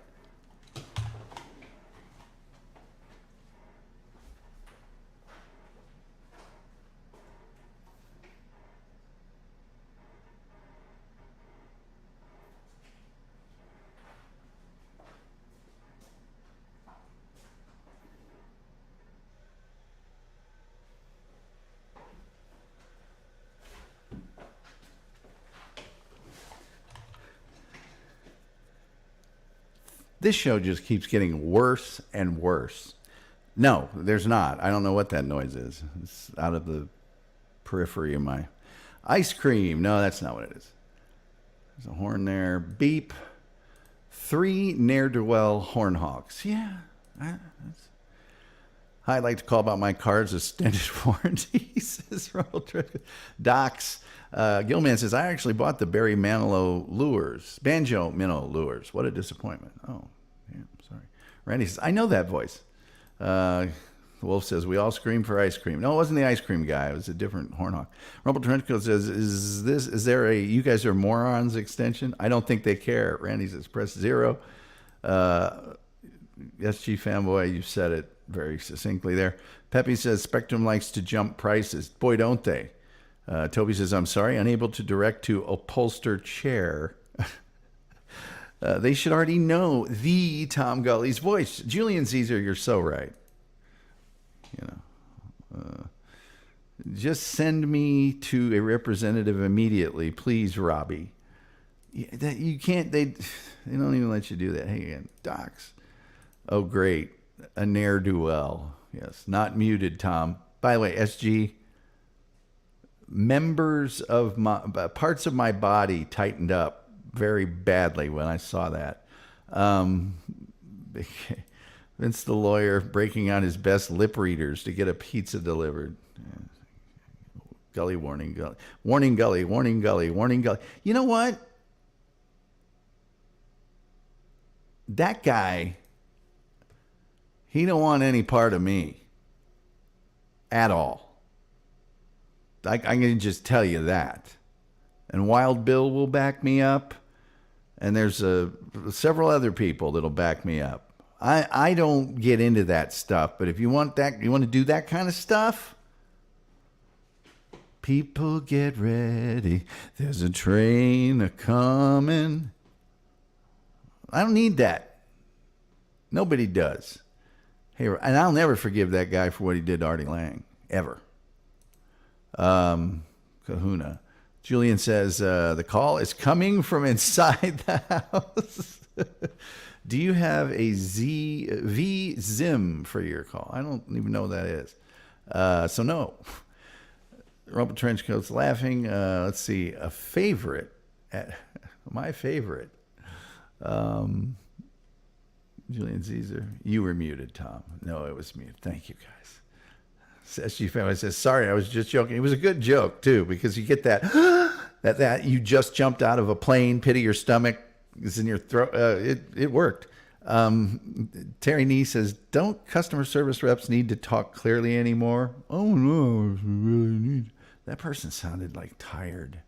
This show just keeps getting worse and worse. No, there's not. I don't know what that noise is. It's out of the periphery of my ice cream. No, that's not what it is. There's a horn there. Beep. 3 ne'er-do-well horn hawks. Yeah. I'd like to call about my car's extended warranty, says Ronco. Docs. Gilman says, I actually bought the Barry Manilow lures. Banjo minnow lures. What a disappointment. Oh, yeah, sorry. Randy says, I know that voice. Wolf says, we all scream for ice cream. No, it wasn't the ice cream guy. It was a different hornhawk. Rumble Trenchcoat says, is there a you guys are morons extension? I don't think they care. Randy says, press 0. SG fanboy, you said it very succinctly there. Peppy says, Spectrum likes to jump prices. Boy, don't they. Toby says, I'm sorry, unable to direct to upholster chair. They should already know the Tom Gully's voice. Julian Caesar, you're so right. You know, just send me to a representative immediately, please, Robbie. That you can't. They don't even let you do that. Hey, again, Docs. Oh, great, a ne'er-do-well. Yes, not muted, Tom. By the way, SG. Members of my parts of my body tightened up very badly when I saw that. Vince the lawyer breaking out his best lip readers to get a pizza delivered. Gully, warning, Gully. Warning, Gully, warning, Gully, warning, Gully. You know what? That guy, he don't want any part of me at all. I can just tell you that. And Wild Bill will back me up. And there's several other people that'll back me up. I don't get into that stuff, but if you want to do that kind of stuff, people get ready. There's a train a-coming. I don't need that. Nobody does. Hey, and I'll never forgive that guy for what he did to Artie Lang, ever. Kahuna. Julian says, the call is coming from inside the house. Do you have a VZIM for your call? I don't even know what that is. So no. Rumble Trenchcoat's laughing. Let's see. A favorite. My favorite. Julian Caesar. You were muted, Tom. No, it was muted. Thank you, guys. SG family says, sorry, I was just joking. It was a good joke, too, because you get that, that you just jumped out of a plane, pity your stomach is in your throat. It worked. Terry Nee says, don't customer service reps need to talk clearly anymore? Oh, no, really need. That person sounded like tired.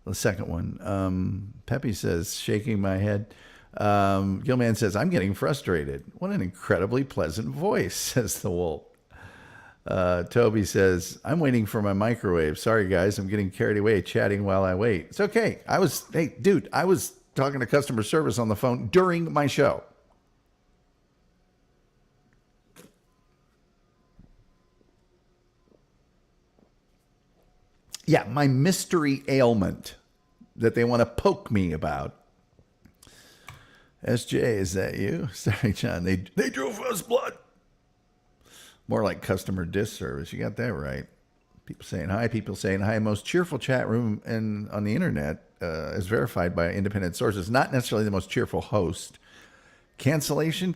The second one. Peppy says, shaking my head. Gilman says, I'm getting frustrated. What an incredibly pleasant voice, says the wolf. Toby says, I'm waiting for my microwave. Sorry, guys. I'm getting carried away chatting while I wait. It's okay. I was talking to customer service on the phone during my show. Yeah, my mystery ailment that they want to poke me about. SJ, is that you? Sorry, John. They drove us blood. More like customer disservice. You got that right. People saying hi. Most cheerful chat room on the internet is verified by independent sources. Not necessarily the most cheerful host. Cancellation.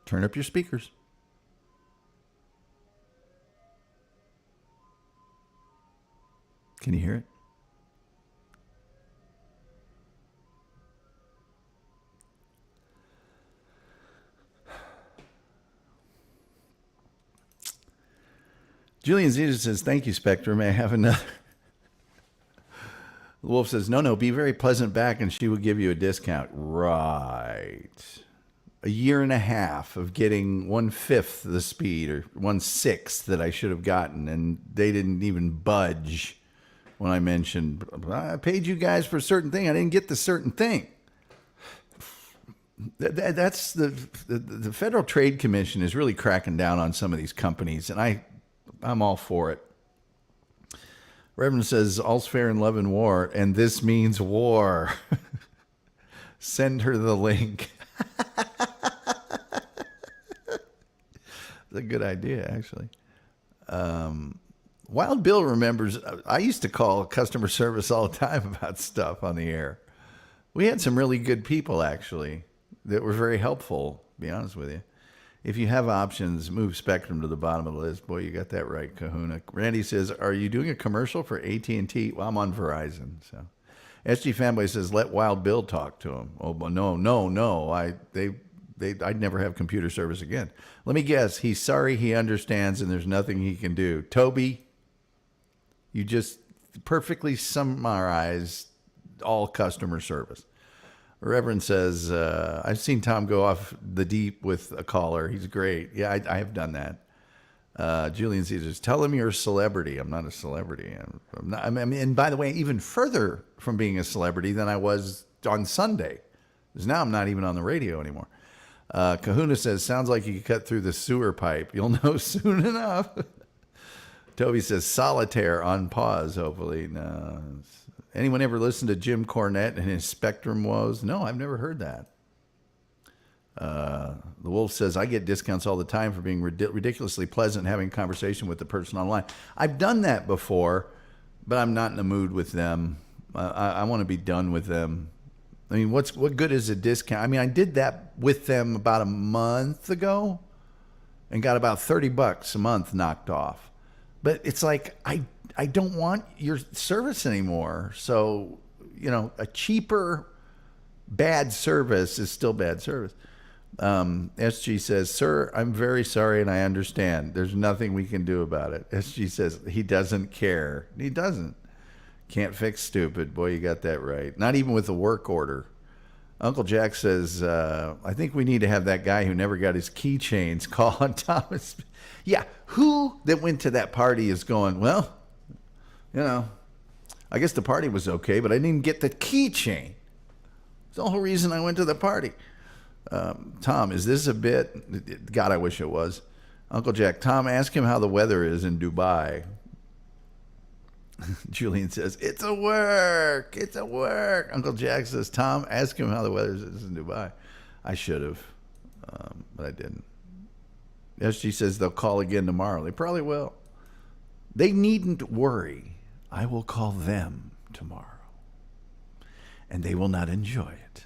Turn up your speakers. Can you hear it? Julian Zeta says, thank you, Spectre. May I have another? The wolf says, no, be very pleasant back and she will give you a discount. Right. A year and a half of getting 1/5 the speed or 1/6 that I should have gotten, and they didn't even budge when I mentioned, I paid you guys for a certain thing. I didn't get the certain thing. That's the Federal Trade Commission is really cracking down on some of these companies, and I'm all for it. Reverend says, all's fair in love and war, and this means war. Send her the link. It's a good idea, actually. Wild Bill remembers, I used to call customer service all the time about stuff on the air. We had some really good people, actually, that were very helpful, to be honest with you. If you have options, move Spectrum to the bottom of the list. Boy, you got that right, Kahuna. Randy says, are you doing a commercial for AT&T? Well, I'm on Verizon, so. SG Fanboy says, let Wild Bill talk to him. Oh, but no. I'd never have computer service again. Let me guess. He's sorry, he understands, and there's nothing he can do. Toby, you just perfectly summarized all customer service. Reverend says, I've seen Tom go off the deep with a caller. He's great. Yeah, I have done that. Julian Caesars, tell him you're a celebrity. I'm not a celebrity. I'm not, I mean, and by the way, even further from being a celebrity than I was on Sunday. Because now I'm not even on the radio anymore. Kahuna says, sounds like you could cut through the sewer pipe. You'll know soon enough. Toby says, solitaire on pause, hopefully. No. Anyone ever listen to Jim Cornette and his Spectrum woes? No, I've never heard that. The Wolf says, I get discounts all the time for being ridiculously pleasant having a conversation with the person online. I've done that before, but I'm not in the mood with them. I want to be done with them. I mean, what good is a discount? I mean, I did that with them about a month ago and got about $30 a month knocked off. But it's like, I don't want your service anymore. So, a cheaper bad service is still bad service. SG says, sir, I'm very sorry and I understand. There's nothing we can do about it. SG says, he doesn't care. He doesn't. Can't fix stupid. Boy, you got that right. Not even with a work order. Uncle Jack says, I think we need to have that guy who never got his keychains call on Thomas. Yeah, who that went to that party is going, well, I guess the party was okay, but I didn't get the keychain. It's the whole reason I went to the party. Tom, is this a bit? God, I wish it was. Uncle Jack, Tom, ask him how the weather is in Dubai. Julian says, it's a work. Uncle Jack says, Tom, ask him how the weather is in Dubai. I should have, but I didn't. SG says they'll call again tomorrow. They probably will. They needn't worry. I will call them tomorrow. And they will not enjoy it.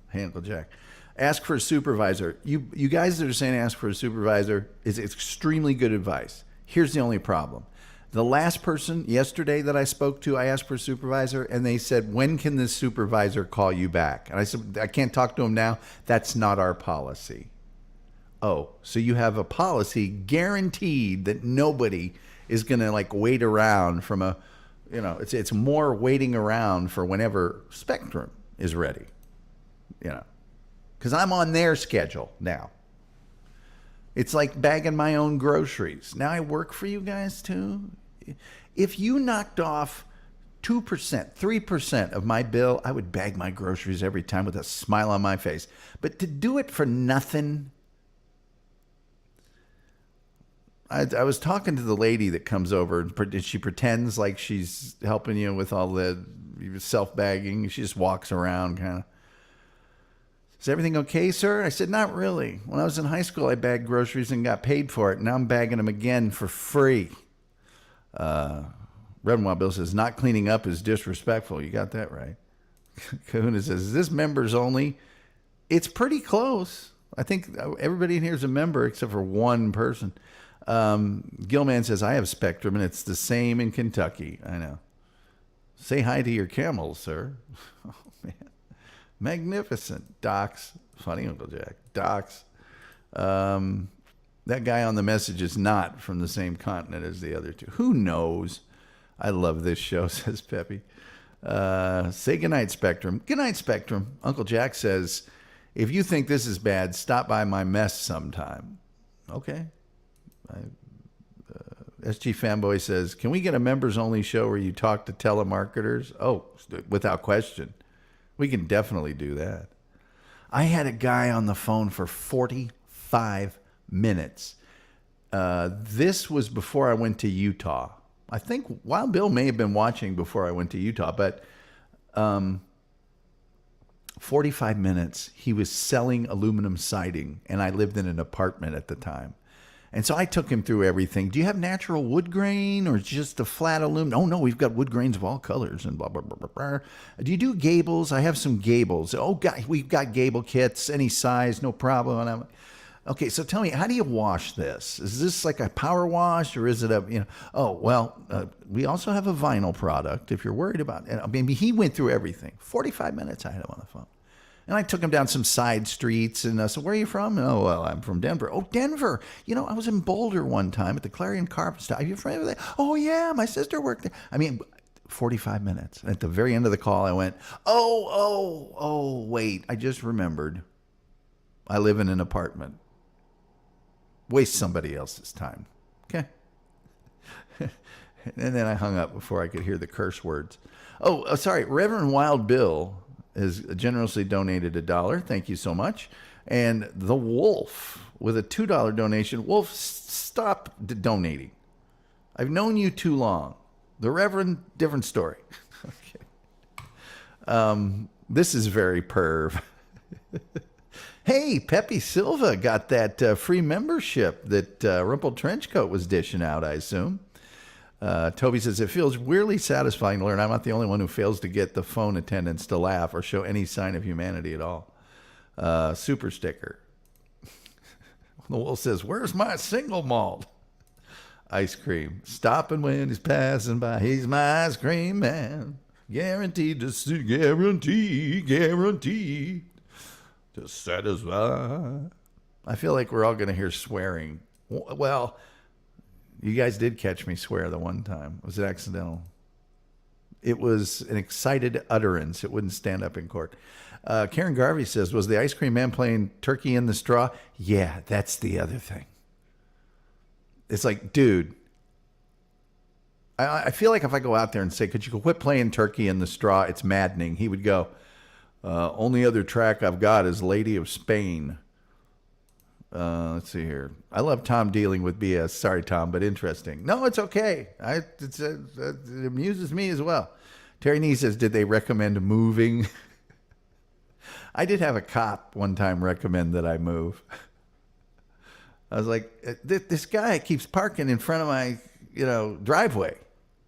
Hey, Uncle Jack. Ask for a supervisor. You guys that are saying ask for a supervisor is extremely good advice. Here's the only problem. The last person yesterday that I spoke to, I asked for a supervisor, and they said, when can this supervisor call you back? And I said, I can't talk to him now. That's not our policy. Oh, so you have a policy guaranteed that nobody is going to wait around from it's more waiting around for whenever Spectrum is ready, because I'm on their schedule now. It's like bagging my own groceries. Now I work for you guys too. If you knocked off 2%, 3% of my bill, I would bag my groceries every time with a smile on my face. But to do it for nothing, I was talking to the lady that comes over and she pretends like she's helping you with all the self-bagging. She just walks around kind of. Is everything okay, sir? I said, not really. When I was in high school, I bagged groceries and got paid for it. Now I'm bagging them again for free. Red Wild Bill says, not cleaning up is disrespectful. You got that right. Kahuna says, is this members only? It's pretty close. I think everybody in here is a member except for one person. Gilman says, I have Spectrum, and it's the same in Kentucky. I know. Say hi to your camels, sir. Oh, man. Magnificent. Docs. Funny, Uncle Jack. Docs. That guy on the message is not from the same continent as the other two. Who knows? I love this show, says Peppy. Say goodnight, Spectrum. Goodnight, Spectrum. Uncle Jack says, if you think this is bad, stop by my mess sometime. Okay. SG Fanboy says, can we get a members-only show where you talk to telemarketers? Oh, without question. We can definitely do that. I had a guy on the phone for 45 minutes. This was before I went to Utah. I think Wild Bill may have been watching before I went to Utah, but 45 minutes, he was selling aluminum siding, and I lived in an apartment at the time. And so I took him through everything. Do you have natural wood grain or just a flat aluminum? Oh, no, we've got wood grains of all colors and blah, blah, blah, blah, blah. Do you do gables? I have some gables. Oh, God, we've got gable kits, any size, no problem. And I'm like, okay, so tell me, how do you wash this? Is this like a power wash or is it we also have a vinyl product if you're worried about it. I mean, he went through everything. 45 minutes I had him on the phone. And I took him down some side streets and I said, where are you from? Oh, well, I'm from Denver. Oh, Denver. I was in Boulder one time at the Clarion Carpet Store. Are you familiar with that? Oh, yeah, my sister worked there. I mean, 45 minutes. At the very end of the call, I went, wait, I just remembered. I live in an apartment. Waste somebody else's time. Okay. And then I hung up before I could hear the curse words. Oh, sorry. Reverend Wild Bill has generously donated $1. Thank you so much. And the Wolf with a $2 donation. Wolf, stop donating. I've known you too long. The Reverend, different story. Okay. This is very perv. Hey, Pepe Silva got that free membership that Rumpled Trenchcoat was dishing out, I assume. Toby says, it feels weirdly satisfying to learn I'm not the only one who fails to get the phone attendants to laugh or show any sign of humanity at all. Super sticker. The Wolf says, where's my single malt? Ice cream. Stopping when he's passing by. He's my ice cream man. Guaranteed to satisfy. I feel like we're all going to hear swearing. Well, you guys did catch me swear the one time. Was it accidental? It was an excited utterance. It wouldn't stand up in court. Karen Garvey says, was the ice cream man playing Turkey in the Straw? Yeah, that's the other thing. It's like, dude, I feel like if I go out there and say, could you quit playing Turkey in the Straw? It's maddening. He would go, only other track I've got is Lady of Spain. Let's see here. I love Tom dealing with BS. Sorry, Tom, but interesting. No, it's okay. It amuses me as well. Terry Nee says, did they recommend moving? I did have a cop one time recommend that I move. I was like, this guy keeps parking in front of my, driveway,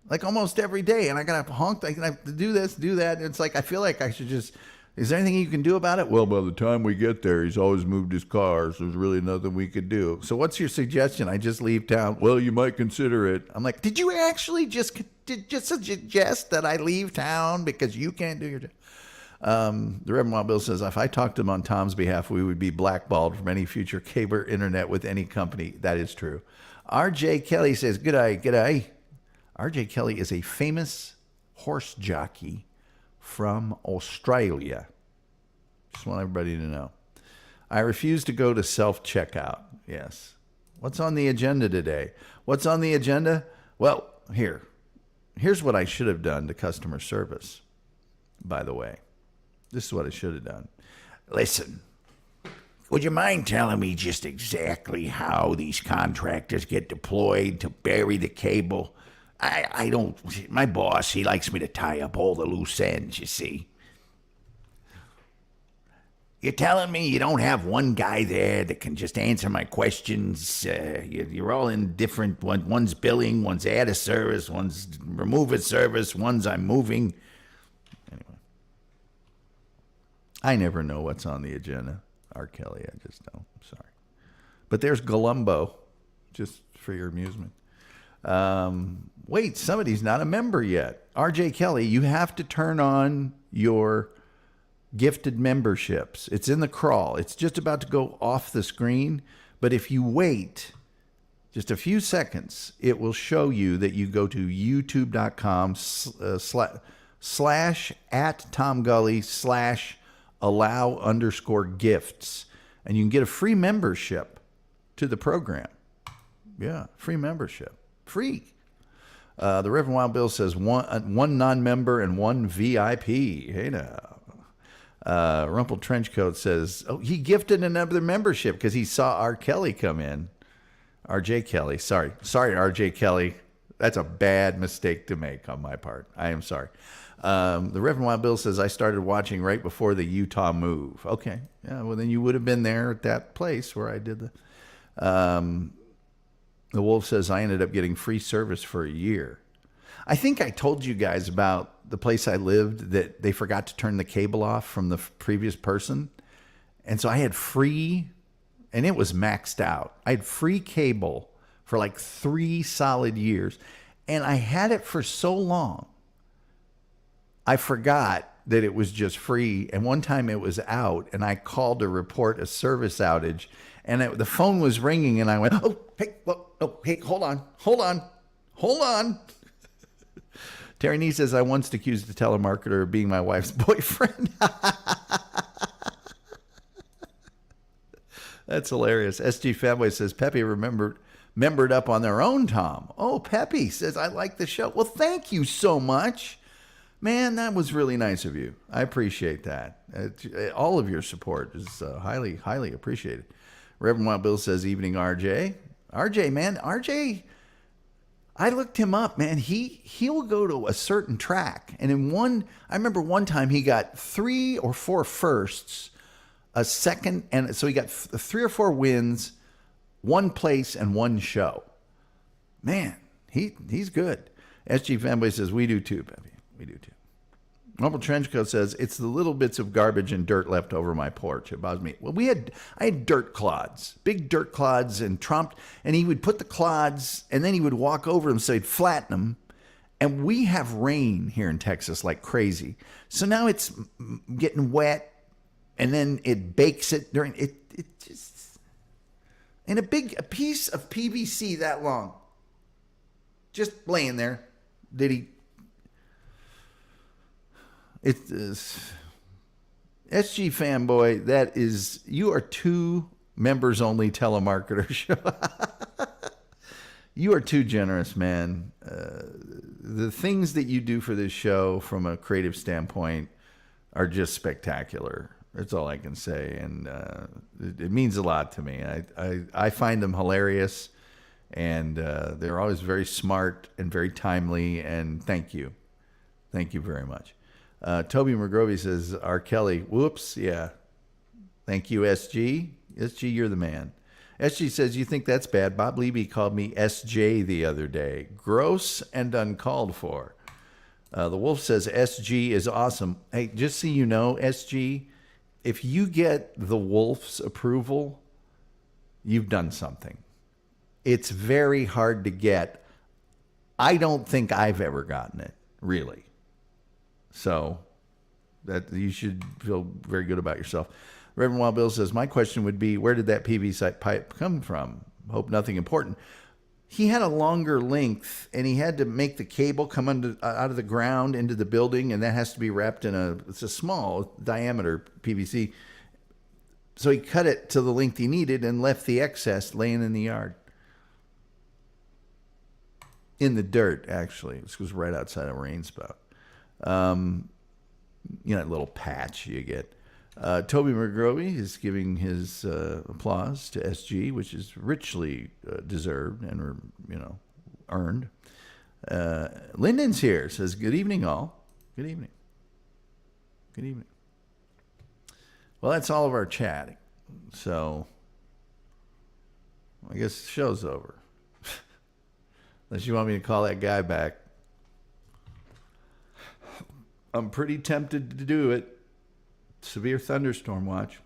like almost every day, and I gotta honk. I have to do this, do that. It's like I feel like I should just. Is there anything you can do about it? Well, by the time we get there, he's always moved his car, so there's really nothing we could do. So what's your suggestion? I just leave town? Well, you might consider it. I'm like, did you actually just suggest that I leave town because you can't do your job? The Reverend Wild Bill says, if I talked to him on Tom's behalf, we would be blackballed from any future cable internet with any company. That is true. R.J. Kelly says, g'day. R.J. Kelly is a famous horse jockey from Australia. Just want everybody to know. I refuse to go to self-checkout. Yes. What's on the agenda today? What's on the agenda? Well, here's what I should have done to customer service, by the way. This is what I should have done. Listen, would you mind telling me just exactly how these contractors get deployed to bury the cable? I don't, my boss, he likes me to tie up all the loose ends, you see. You're telling me you don't have one guy there that can just answer my questions? You're all in different, one's billing, one's add a service, one's remove a service, one's I'm moving. Anyway. I never know what's on the agenda. R. Kelly, I just don't. I'm sorry. But there's Galumbo, just for your amusement. Wait, somebody's not a member yet. RJ Kelly, you have to turn on your gifted memberships. It's in the crawl. It's just about to go off the screen. But if you wait just a few seconds, it will show you that you go to youtube.com slash at Tom Gully / allow_gifts. And you can get a free membership to the program. Yeah, free membership. Free. The Reverend Wild Bill says one non-member and one VIP. Hey now. Rumpled Trenchcoat says, he gifted another membership because he saw R. Kelly come in. R.J. Kelly. Sorry, R.J. Kelly. That's a bad mistake to make on my part. I am sorry. The Reverend Wild Bill says, I started watching right before the Utah move. Okay. Yeah, well, then you would have been there at that place where I did the Wolf says, I ended up getting free service for a year. I think I told you guys about the place I lived that they forgot to turn the cable off from the previous person. And so I had free, and it was maxed out. I had free cable for like 3 solid years. And I had it for so long, I forgot that it was just free. And one time it was out, and I called to report a service outage. And the phone was ringing, and I went, oh, hey, look, oh, hey, hold on. Terry Nee says, I once accused the telemarketer of being my wife's boyfriend. That's hilarious. SG Fanboy says, Pepe remembered up on their own, Tom. Oh, Pepe says, I like the show. Well, thank you so much. Man, that was really nice of you. I appreciate that. All of your support is highly, highly appreciated. Reverend Wild Bill says, evening, RJ. RJ, man, RJ, I looked him up, man. He'll go to a certain track. And I remember one time he got 3 or 4 firsts, a second, and so he got 3 or 4 wins, 1 place, and 1 show. Man, he's good. SG Fanboy says, we do too, baby. We do too. Marble Trenchcoat says, it's the little bits of garbage and dirt left over my porch. It bothers me. Well, I had dirt clods, big dirt clods, and he would put the clods, and then he would walk over them so he'd flatten them. And we have rain here in Texas like crazy. So now it's getting wet, and then it bakes it during it just, and a piece of PVC that long, just laying there. It is SG Fanboy. That is, you are 2 members only telemarketer show. You are too generous, man. The things that you do for this show from a creative standpoint are just spectacular. That's all I can say. And it means a lot to me. I find them hilarious, and they're always very smart and very timely. And thank you. Thank you very much. Toby McGrovey says, R. Kelly, whoops, yeah. Thank you, SG. SG, you're the man. SG says, you think that's bad? Bob Levy called me SJ the other day. Gross and uncalled for. The Wolf says, SG is awesome. Hey, just so you know, SG, if you get the Wolf's approval, you've done something. It's very hard to get. I don't think I've ever gotten it, really. So that you should feel very good about yourself. Reverend Wild Bill says, my question would be, where did that PVC pipe come from? Hope nothing important. He had a longer length, and he had to make the cable come out of the ground into the building, and that has to be wrapped in it's a small diameter PVC. So he cut it to the length he needed and left the excess laying in the yard. In the dirt, actually. This was right outside a rain spout. That little patch you get. Toby McGrovey is giving his applause to SG, which is richly deserved and earned. Lyndon's here, says, good evening, all. Good evening. Good evening. Well, that's all of our chatting. So I guess the show's over. Unless you want me to call that guy back. I'm pretty tempted to do it. Severe thunderstorm watch.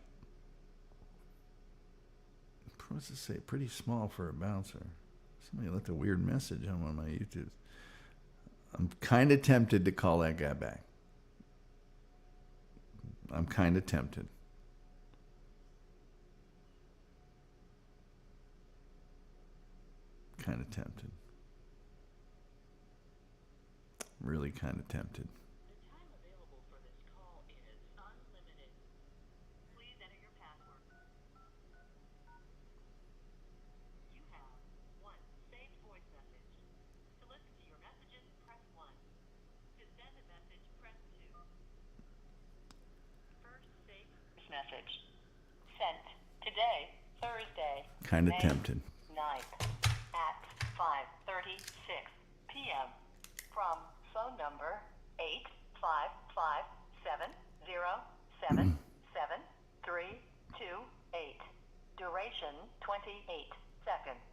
What's it say? Pretty small for a bouncer. Somebody left a weird message on one of my YouTubes. I'm kind of tempted to call that guy back. I'm kind of tempted. Kind of tempted. Really kind of tempted. Message sent today, Thursday, Kind of May tempted. 9th at 5:36 Duration 28 seconds.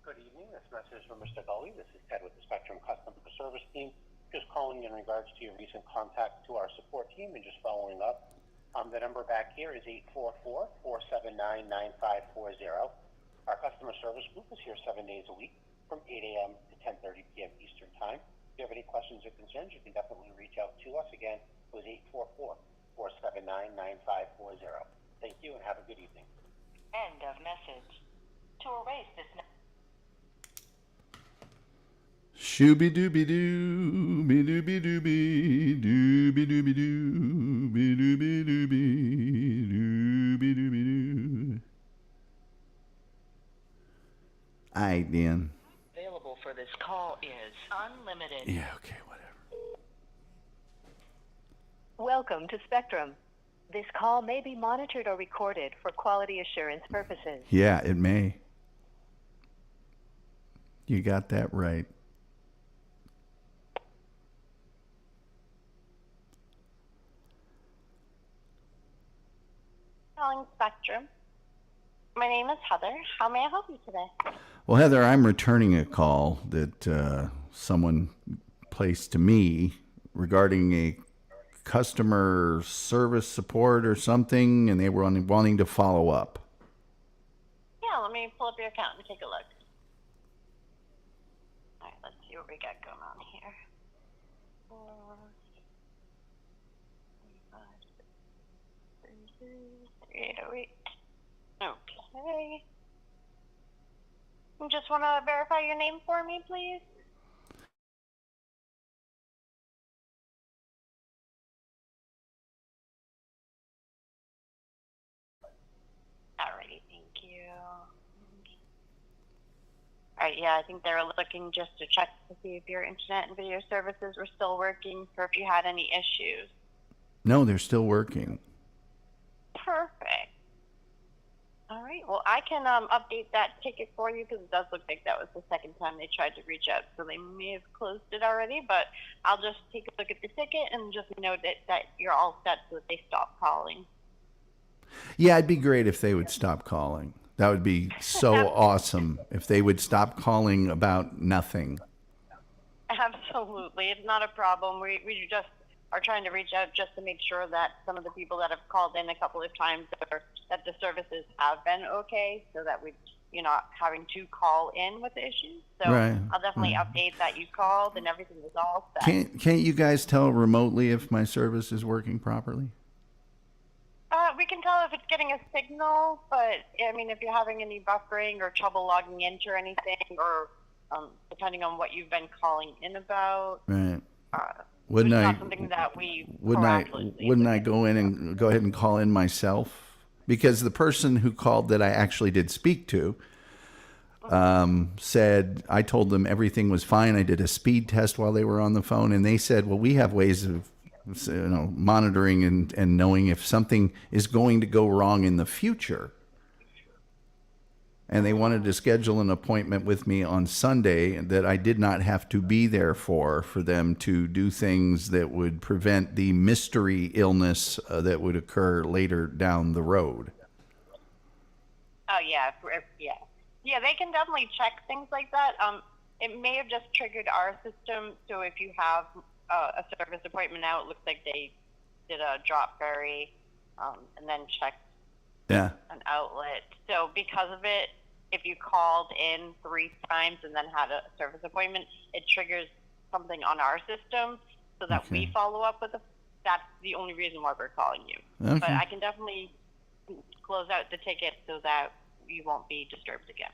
Good evening. This message is from Mr. Gully. This is Ted with the Spectrum Customer Service Team. Just calling in regards to your recent contact to our support team and just following up. The number back here is 844-479-9540. Our customer service group is here 7 days a week from 8 a.m. to 10:30 p.m. Eastern Time. If you have any questions or concerns, you can definitely reach out to us. Again, it was 844-479-9540. Thank you and have a good evening. End of message. To erase this message. Shooby dooby doo, be dooby dooby, dooby dooby doo, be dooby dooby, dooby dooby doo. All right, then. Available for this call is unlimited. Yeah, okay, whatever. Welcome to Spectrum. This call may be monitored or recorded for quality assurance purposes. Yeah, it may. You got that right. Calling Spectrum. My name is Heather. How may I help you today? Well, Heather, I'm returning a call that someone placed to me regarding a customer service support or something, and they were wanting to follow up. Yeah, let me pull up your account and take a look. All right, let's see what we got going on here. 3808. Okay. You just want to verify your name for me, please? Alrighty, thank you. Alright, yeah, I think they were looking just to check to see if your internet and video services were still working or if you had any issues. No, they're still working. Perfect. Alright, well, I can update that ticket for you because it does look like that was the second time they tried to reach out, so they may have closed it already, but I'll just take a look at the ticket and just note that you're all set so that they stop calling. Yeah, it'd be great if they would stop calling. That would be so awesome if they would stop calling about nothing. Absolutely. It's not a problem. We just are trying to reach out just to make sure that some of the people that have called in a couple of times that the services have been okay so that you're not having to call in with the issues. So Right, I'll definitely update that you called and everything was all set. Can't you guys tell remotely if my service is working properly? We can tell if it's getting a signal, but I mean, if you're having any buffering or trouble logging into or anything, or depending on what you've been calling in about, Right. Wouldn't not something that we Wouldn't I go in and go ahead and call in myself? Because the person who called that I actually did speak to said, I told them everything was fine. I did a speed test while they were on the phone, and they said, well, we have ways of monitoring and knowing if something is going to go wrong in the future. And they wanted to schedule an appointment with me on Sunday that I did not have to be there for them to do things that would prevent the mystery illness that would occur later down the road. Oh, yeah. Yeah, they can definitely check things like that. It may have just triggered our system, so if you have a service appointment out, it looks like they did a drop bury and then checked an outlet. So because of it, if you called in 3 times and then had a service appointment, it triggers something on our system so that we follow up with that's the only reason why we're calling you. Okay. But I can definitely close out the ticket so that you won't be disturbed again.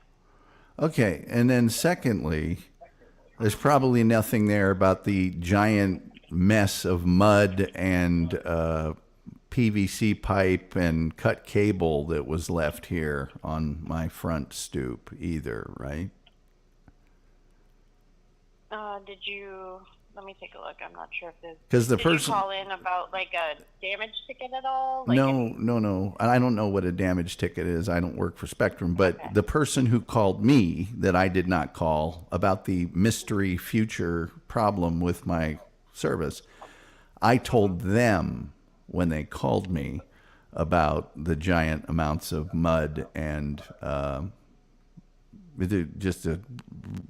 Okay, and then secondly, there's probably nothing there about the giant mess of mud and PVC pipe and cut cable that was left here on my front stoop either, right? Let me take a look. I'm not sure if there's... Because the Did person... you call in about like a damage ticket at all? No. I don't know what a damage ticket is. I don't work for Spectrum. But the person who called me that I did not call about the mystery future problem with my service, I told them when they called me about the giant amounts of mud and just a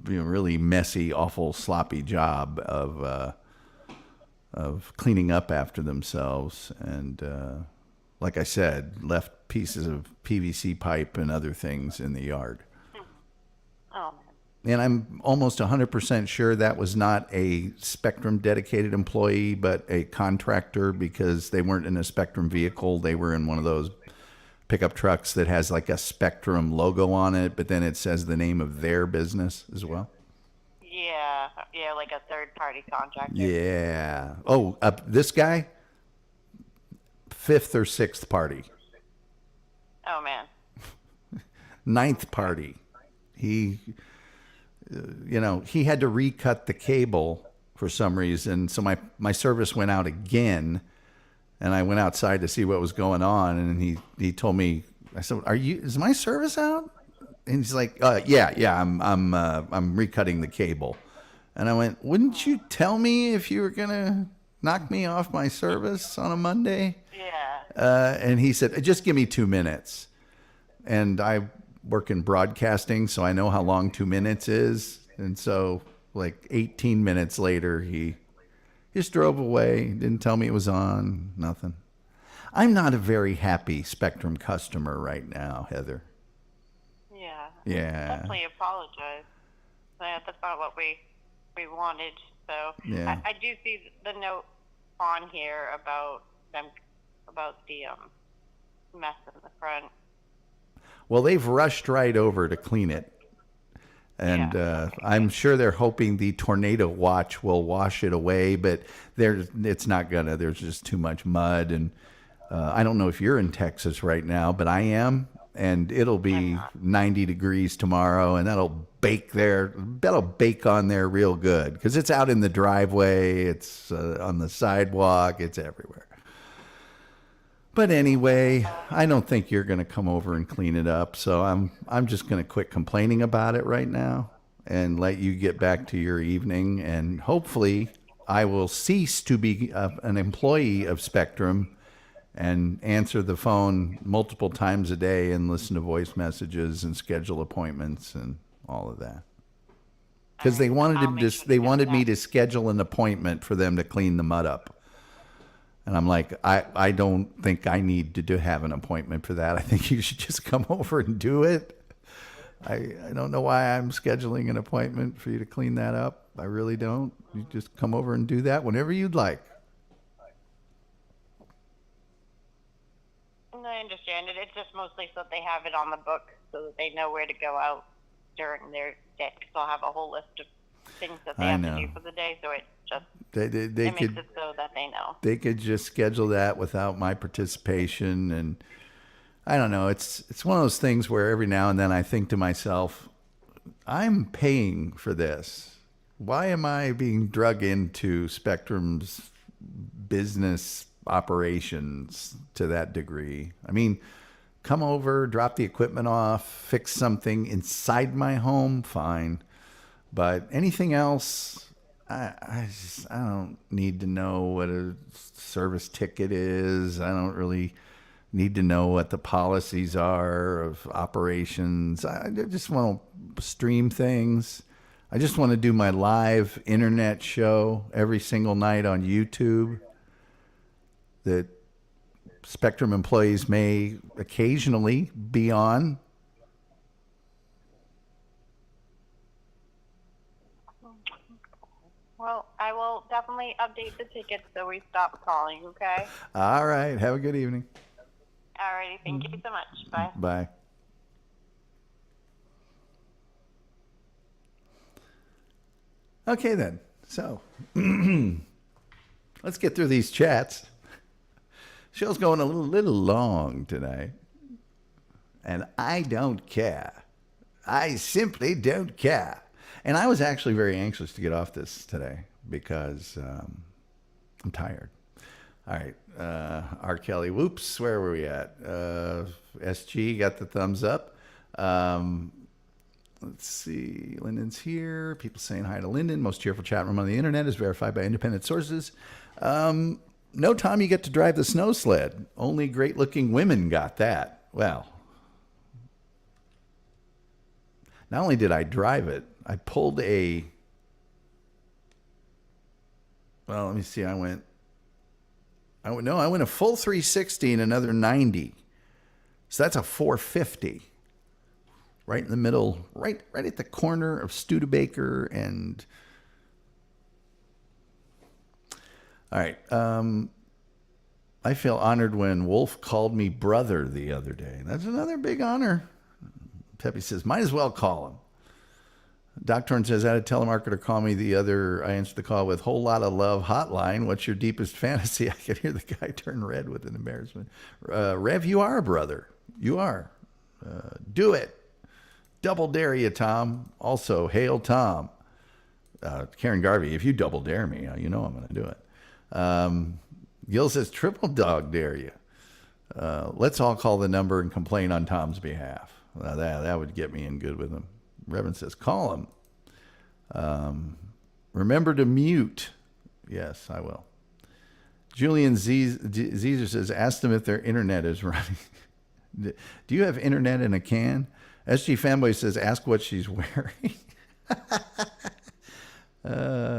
really messy, awful, sloppy job of cleaning up after themselves. And like I said, left pieces of PVC pipe and other things in the yard. Oh, man. And I'm almost 100% sure that was not a Spectrum dedicated employee, but a contractor, because they weren't in a Spectrum vehicle. They were in one of those pickup trucks that has like a Spectrum logo on it, but then it says the name of their business as well. Yeah, like a third-party contractor. Yeah. Oh, this guy, 5th or 6th party. Oh, man. 9th party. He had to recut the cable for some reason. So my service went out again, and I went outside to see what was going on. And he told me, I said, is my service out? And he's like, yeah, I'm recutting the cable. And I went, wouldn't you tell me if you were going to knock me off my service on a Monday? Yeah. And he said, just give me 2 minutes. And I work in broadcasting, so I know how long 2 minutes is. And so like 18 minutes later, he just drove away, didn't tell me it was on, nothing. I'm not a very happy Spectrum customer right now, Heather. Yeah. Yeah. Definitely apologize. That's not what we wanted. So Yeah. I do see the note on here about the mess in the front. Well, they've rushed right over to clean it. And I'm sure they're hoping the tornado watch will wash it away, but it's not gonna. There's just too much mud, and I don't know if you're in Texas right now, but I am, and it'll be 90 degrees tomorrow, and that'll bake on there real good because it's out in the driveway, it's on the sidewalk, it's everywhere. But anyway, I don't think you're going to come over and clean it up. So I'm just going to quit complaining about it right now and let you get back to your evening. And hopefully I will cease to be an employee of Spectrum and answer the phone multiple times a day and listen to voice messages and schedule appointments and all of that. Because they wanted me to schedule an appointment for them to clean the mud up. And I'm like, I don't think I need to have an appointment for that. I think you should just come over and do it. I don't know why I'm scheduling an appointment for you to clean that up. I really don't. You just come over and do that whenever you'd like. I understand it. It's just mostly so that they have it on the book so that they know where to go out during their day. Because they'll have a whole list of things that they have to do for the day. So it just it makes it so that they know. They could just schedule that without my participation. And I don't know. It's one of those things where every now and then I think to myself, I'm paying for this. Why am I being drug into Spectrum's business operations to that degree? I mean, come over, drop the equipment off, fix something inside my home, fine. But anything else, I don't need to know what a service ticket is. I don't really need to know what the policies are of operations. I just want to stream things. I just want to do my live internet show every single night on YouTube that Spectrum employees may occasionally be on. Well, I will definitely update the tickets so we stop calling, okay? All right. Have a good evening. All righty. Thank you so much. Bye. Bye. Okay, then. So, let's get through these chats. Show's going a little long tonight. And I don't care. I simply don't care. And I was actually very anxious to get off this today because I'm tired. All right. R. Kelly, whoops, where were we at? SG got the thumbs up. Let's see. Lyndon's here. People saying hi to Lyndon. Most cheerful chat room on the internet is verified by independent sources. No, Tom, you get to drive the snow sled. Only great-looking women got that. Well, not only did I drive it, I pulled a... Well, let me see. I went a full 360 and another 90. So that's a 450. Right in the middle, right at the corner of Studebaker and... All right. I feel honored when Wolf called me brother the other day. That's another big honor. Peppy says, might as well call him. Doctorn says, I had a telemarketer call me I answered the call with whole lot of love hotline. What's your deepest fantasy? I could hear the guy turn red with an embarrassment. Rev, you are a brother. You are. Do it. Double dare you, Tom. Also, hail Tom. Karen Garvey, if you double dare me, you know I'm going to do it. Gil says, triple dog dare you. Let's all call the number and complain on Tom's behalf. That would get me in good with him. Reverend says, call him. Remember to mute. Yes, I will. Julian Zezer says, ask them if their internet is running. Do you have internet in a can? SG Fanboy says, ask what she's wearing.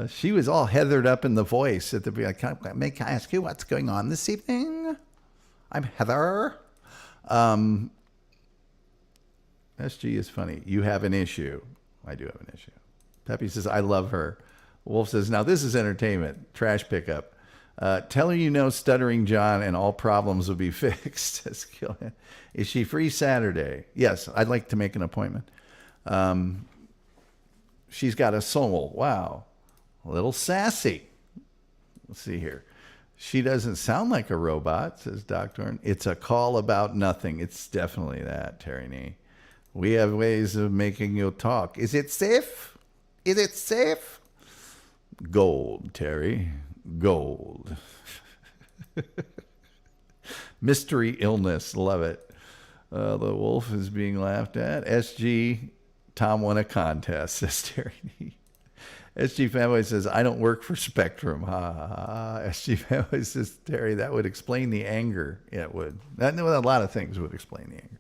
She was all heathered up in the voice at the beginning. Can I ask you what's going on this evening? I'm Heather. SG is funny. You have an issue. I do have an issue. Peppy says, I love her. Wolf says, now this is entertainment. Trash pickup. Tell her you know Stuttering John and all problems will be fixed. Is she free Saturday? Yes, I'd like to make an appointment. She's got a soul. Wow. A little sassy. Let's see here. She doesn't sound like a robot, says Doctor. It's a call about nothing. It's definitely that, Terry Nee. We have ways of making you talk. Is it safe? Is it safe? Gold, Terry. Gold. Mystery illness. Love it. The wolf is being laughed at. SG, Tom won a contest, says Terry Nee. SG Fanboy says, I don't work for Spectrum. Ha ha ha. SG Fanboy says, Terry, that would explain the anger. Yeah, it would. A lot of things would explain the anger.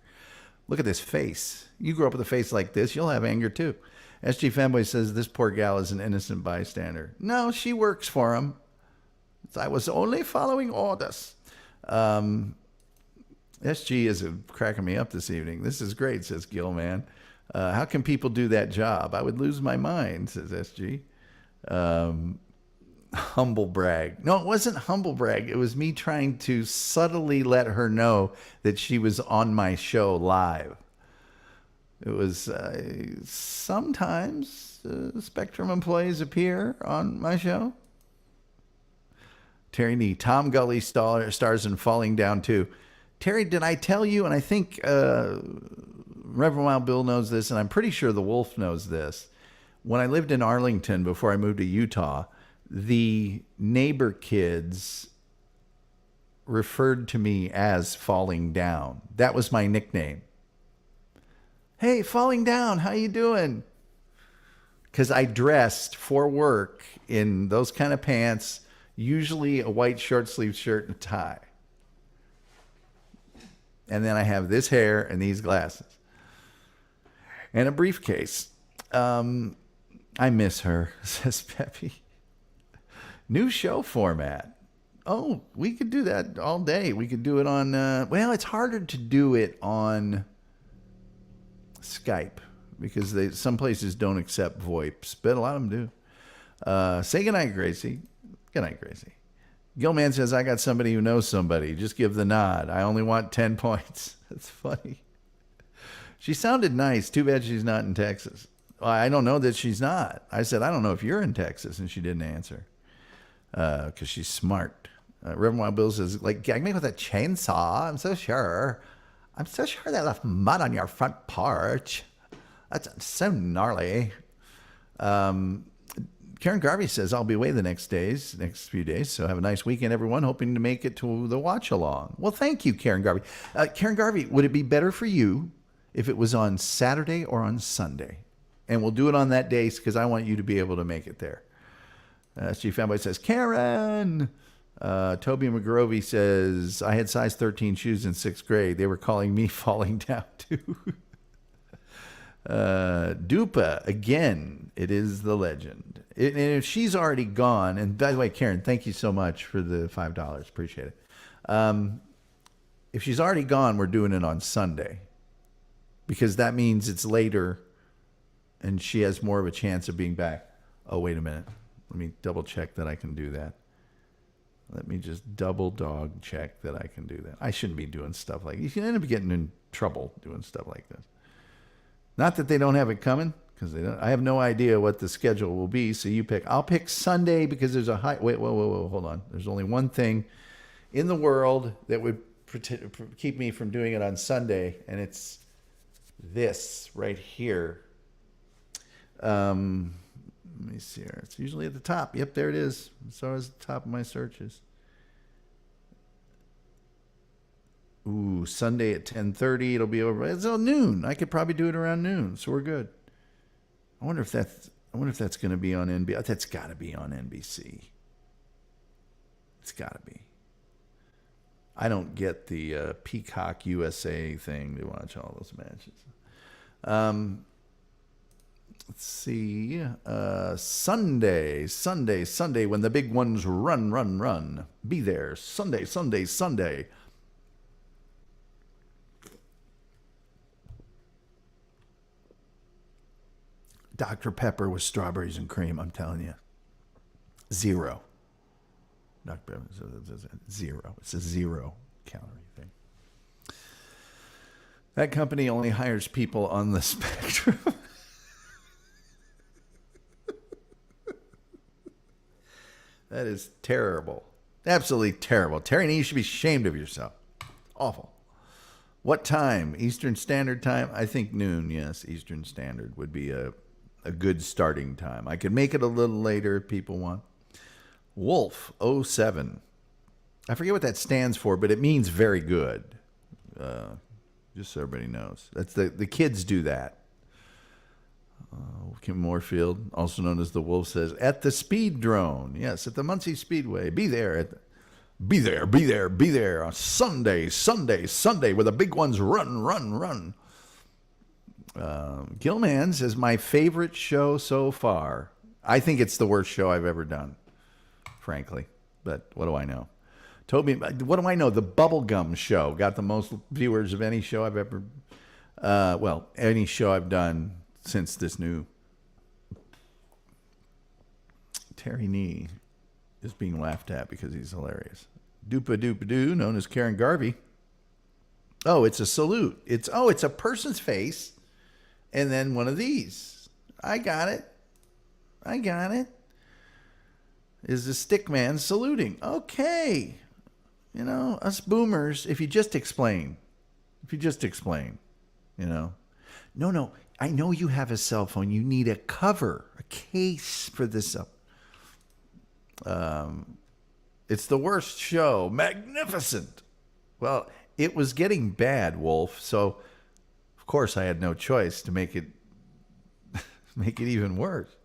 Look at this face. You grow up with a face like this, you'll have anger too. SG Fanboy says, this poor gal is an innocent bystander. No, she works for him. I was only following orders. SG is cracking me up this evening. This is great, says Gilman. How can people do that job? I would lose my mind, says SG. Humble brag. No, it wasn't humble brag. It was me trying to subtly let her know that she was on my show live. It was sometimes Spectrum employees appear on my show. Terry Nee, Tom Gully stars in Falling Down too. Terry, did I tell you, and I think Reverend Wild Bill knows this, and I'm pretty sure the Wolf knows this. When I lived in Arlington before I moved to Utah, the neighbor kids referred to me as Falling Down. That was my nickname. Hey, Falling Down, how you doing? Because I dressed for work in those kind of pants, usually a white short sleeve shirt and a tie. And then I have this hair and these glasses. And a briefcase. I miss her, says Peppy. New show format. Oh, we could do that all day. We could do it on, well, it's harder to do it on Skype because some places don't accept VoIPs, but a lot of them do. Say goodnight, Gracie. Goodnight, Gracie. Gilman says, I got somebody who knows somebody. Just give the nod. I only want 10 points. That's funny. She sounded nice. Too bad she's not in Texas. Well, I don't know that she's not. I said, I don't know if you're in Texas, and she didn't answer because she's smart. Reverend Wild Bill says, like, gag me with a chainsaw. I'm so sure they left mud on your front porch. That's so gnarly. Karen Garvey says, I'll be away the next few days. So have a nice weekend, everyone. Hoping to make it to the watch along. Well, thank you, Karen Garvey. Karen Garvey, would it be better for you if it was on Saturday or on Sunday? And we'll do it on that day because I want you to be able to make it there. SG Fanboy says, Karen. Toby McGrovey says, I had size 13 shoes in 6th grade. They were calling me falling down too. Dupa, again, it is the legend. And if she's already gone, and by the way, Karen, thank you so much for the $5. Appreciate it. If she's already gone, we're doing it on Sunday because that means it's later and she has more of a chance of being back. Oh, wait a minute. Let me double check that I can do that. Let me just double dog check that I can do that. I shouldn't be doing stuff like this. You can end up getting in trouble doing stuff like this. Not that they don't have it coming, because they don't. I have no idea what the schedule will be. So you pick. I'll pick Sunday because there's a high. Wait, whoa, hold on. There's only one thing in the world that would keep me from doing it on Sunday, and it's this right here. Let me see here. It's usually at the top. Yep, there it is. So is the top of my searches. Ooh, Sunday at 10:30. It'll be over. It's noon. I could probably do it around noon, so we're good. I wonder if that's going to be on NBC. That's got to be on NBC. It's got to be. I don't get the Peacock USA thing to watch all those matches. Let's see. Sunday, when the big ones run. Be there. Sunday. Dr. Pepper with strawberries and cream, I'm telling you. 0. Dr. Pepper, 0. It's a 0 calorie thing. That company only hires people on the spectrum. That is terrible. Absolutely terrible. Terry, you should be ashamed of yourself. Awful. What time? Eastern Standard Time? I think noon, yes. Eastern Standard would be a good starting time. I could make it a little later if people want. Wolf 07. I forget what that stands for, but it means very good. Just so everybody knows. That's the kids do that. Kim Moorfield, also known as the Wolf, says, at the Speed Drone. Yes, at the Muncie Speedway. Be there. Be there on Sunday, where the big ones run. Gilman says, my favorite show so far. I think it's the worst show I've ever done, frankly. But what do I know? Toby, what do I know? The Bubblegum Show got the most viewers of any show I've ever, any show I've done since this new. Terry Nee is being laughed at because he's hilarious. Doopa-doo, known as Karen Garvey. Oh, it's a salute. It's a person's face. And then one of these. I got it. Is the stick man saluting. Okay. You know, us boomers, if you just explain. No. I know you have a cell phone. You need a cover, a case for this. It's the worst show. Magnificent. Well, it was getting bad, Wolf. So, of course, I had no choice to make it even worse.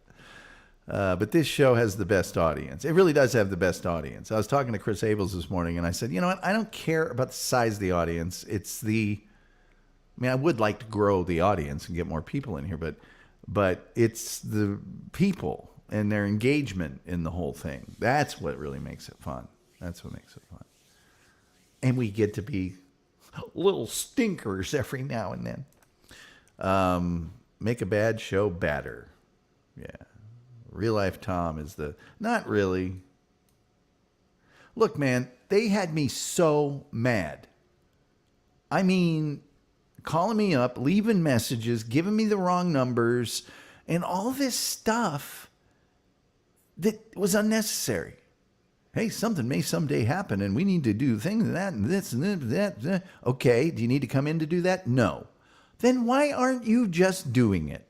But this show has the best audience. It really does have the best audience. I was talking to Chris Abels this morning, and I said, you know what? I don't care about the size of the audience. I would like to grow the audience and get more people in here, but it's the people and their engagement in the whole thing. That's what really makes it fun. And we get to be little stinkers every now and then. Make a bad show badder. Yeah. Real Life Tom is not really. Look, man, they had me so mad. I mean, calling me up, leaving messages, giving me the wrong numbers, and all this stuff that was unnecessary. Hey, something may someday happen, and we need to do things and that and this and that. Okay, do you need to come in to do that? No. Then why aren't you just doing it?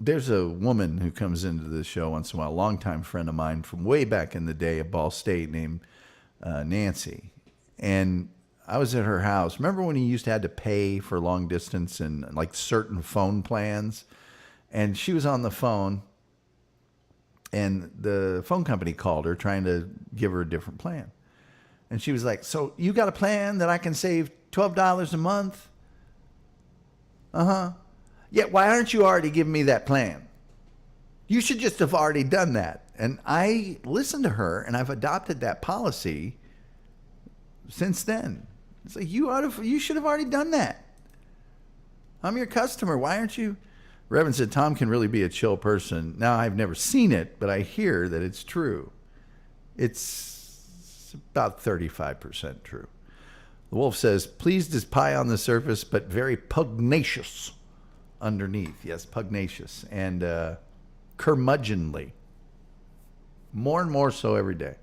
There's a woman who comes into the show once in a while, a longtime friend of mine from way back in the day at Ball State, named Nancy. And I was at her house. Remember when you used to have to pay for long distance and like certain phone plans? And she was on the phone, and the phone company called her trying to give her a different plan. And she was like, so you got a plan that I can save $12 a month? Uh-huh. Yeah, why aren't you already giving me that plan? You should just have already done that. And I listened to her, and I've adopted that policy since then. It's like, you should have already done that. I'm your customer. Why aren't you? Reverend said, Tom can really be a chill person. Now, I've never seen it, but I hear that it's true. It's about 35% true. The wolf says, pleased as pie on the surface, but very pugnacious underneath. Yes, pugnacious. And curmudgeonly. More and more so every day.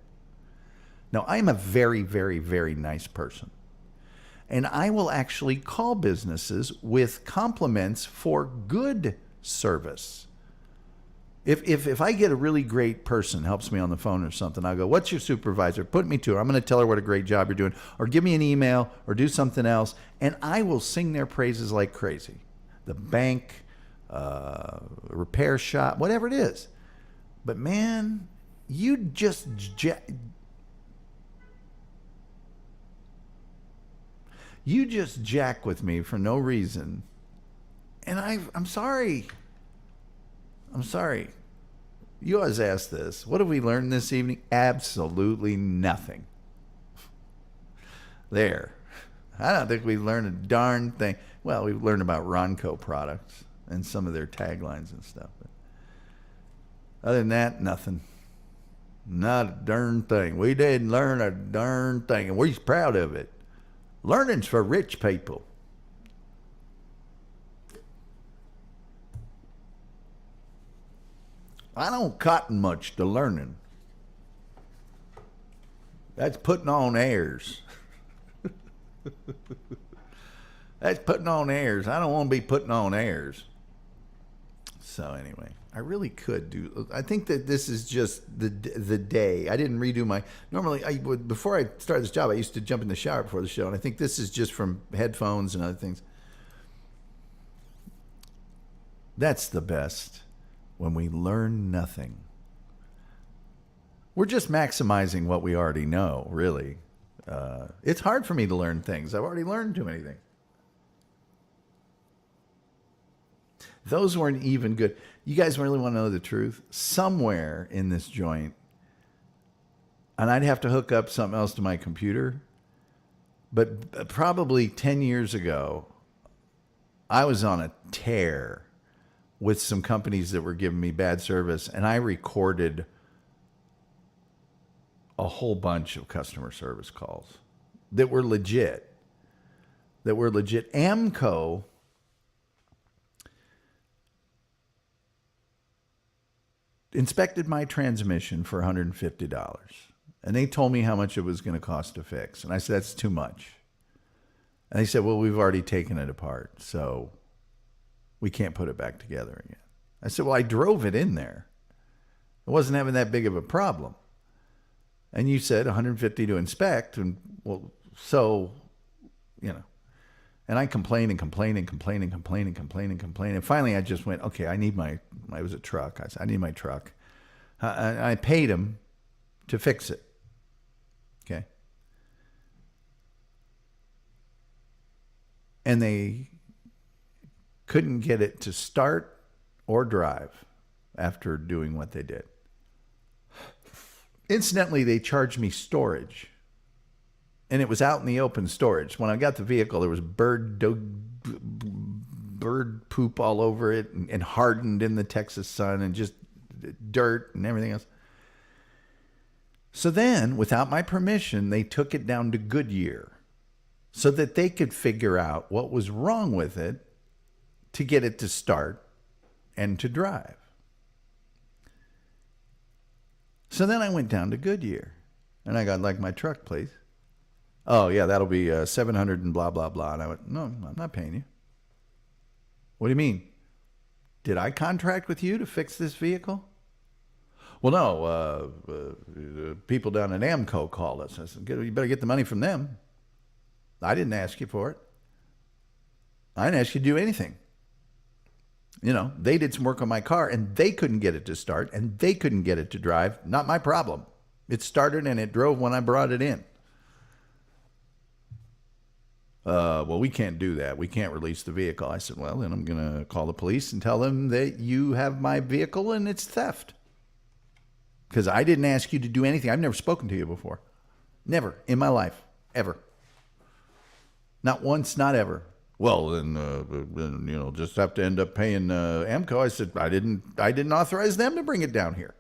Now, I am a very, very, very nice person. And I will actually call businesses with compliments for good service. If I get a really great person, helps me on the phone or something, I'll go, what's your supervisor? Put me to her. I'm going to tell her what a great job you're doing. Or give me an email or do something else. And I will sing their praises like crazy. The bank, repair shop, whatever it is. But man, you just jack with me for no reason. And I'm sorry. I'm sorry. You always ask this. What have we learned this evening? Absolutely nothing. There. I don't think we learned a darn thing. Well, we've learned about Ronco products and some of their taglines and stuff. But other than that, nothing. Not a darn thing. We didn't learn a darn thing, and we're proud of it. Learning's for rich people. I don't cotton much to learning. That's putting on airs. That's putting on airs. I don't want to be putting on airs. So anyway, I really could do. I think that this is just the day. I didn't redo my. Normally, before I started this job, I used to jump in the shower before the show, and I think this is just from headphones and other things. That's the best. When we learn nothing. We're just maximizing what we already know, really. It's hard for me to learn things. I've already learned too many things. Those weren't even good. You guys really want to know the truth? Somewhere in this joint, and I'd have to hook up something else to my computer, but probably 10 years ago, I was on a tear with some companies that were giving me bad service, and I recorded a whole bunch of customer service calls that were legit. Amco inspected my transmission for $150, and they told me how much it was going to cost to fix. And I said, that's too much. And they said, well, we've already taken it apart, so we can't put it back together again. I said, well, I drove it in there. It wasn't having that big of a problem. And you said $150 to inspect. And well, so, you know, and I complained and complained and complained and complained and complained and complained. And finally I just went, okay, I need it was a truck. I said, I need my truck. I paid him to fix it. Okay. And they couldn't get it to start or drive after doing what they did. Incidentally, they charged me storage. And it was out in the open storage. When I got the vehicle, there was bird poop all over it and hardened in the Texas sun and just dirt and everything else. So then, without my permission, they took it down to Goodyear so that they could figure out what was wrong with it to get it to start and to drive. So then I went down to Goodyear and I got, like, my truck, please. Oh, yeah, that'll be $700 and blah, blah, blah. And I went, no, I'm not paying you. What do you mean? Did I contract with you to fix this vehicle? Well, no, people down at Amco called us. I said, you better get the money from them. I didn't ask you for it. I didn't ask you to do anything. You know, they did some work on my car and they couldn't get it to start and they couldn't get it to drive. Not my problem. It started and it drove when I brought it in. Well, we can't do that. We can't release the vehicle. I said, well, then I'm going to call the police and tell them that you have my vehicle and it's theft. Because I didn't ask you to do anything. I've never spoken to you before. Never in my life. Ever. Not once, not ever. Well, then, just have to end up paying AMCO. I said, I didn't authorize them to bring it down here.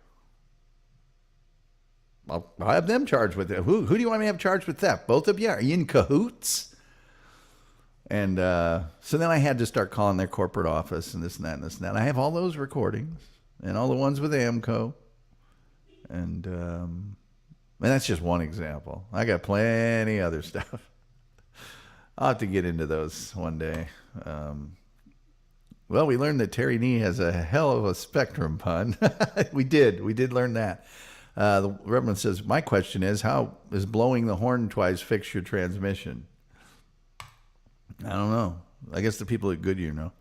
I'll have them charged with it. Who do you want me to have charged with theft? Both of you? Are you in cahoots? And so then I had to start calling their corporate office and this and that and this and that. I have all those recordings and all the ones with AMCO. And that's just one example. I got plenty other stuff. I'll have to get into those one day. Well, we learned that Terry Nee has a hell of a Spectrum pun. We did learn that. The Reverend says, my question is, how is blowing the horn twice fix your transmission? I don't know. I guess the people at Goodyear know.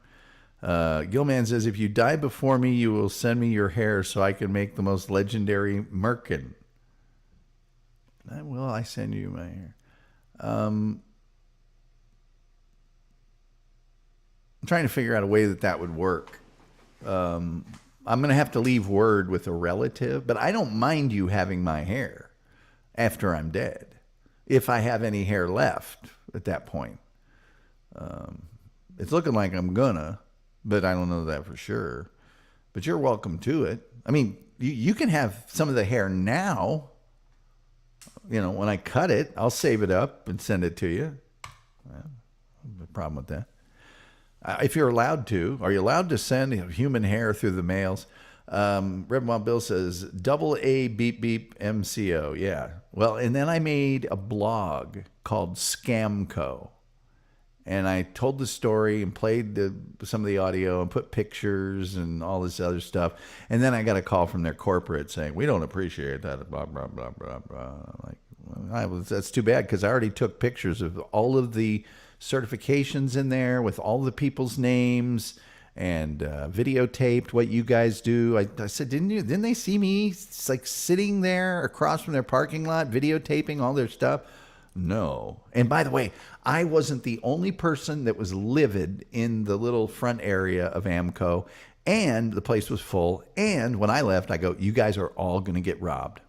Gilman says, if you die before me, you will send me your hair so I can make the most legendary merkin. Well, I send you my hair. I'm trying to figure out a way that would work. I'm going to have to leave word with a relative, but I don't mind you having my hair after I'm dead, if I have any hair left at that point. It's looking like I'm gonna, but I don't know that for sure. But you're welcome to it. I mean, you can have some of the hair now. You know, when I cut it, I'll save it up and send it to you. Well, no problem with that. If you're allowed to, are you allowed to send human hair through the mails? Reverend Wild Bill says, double A beep beep MCO. Yeah. Well, and then I made a blog called Scamco. And I told the story and played some of the audio and put pictures and all this other stuff. And then I got a call from their corporate saying, we don't appreciate that, blah, blah, blah, blah, blah. I'm like, well, that's too bad, because I already took pictures of all of the certifications in there with all the people's names and videotaped what you guys do. I said, didn't they see me like sitting there across from their parking lot videotaping all their stuff? No. And by the way, I wasn't the only person that was livid in the little front area of AMCO, and the place was full. And when I left, I go, you guys are all going to get robbed.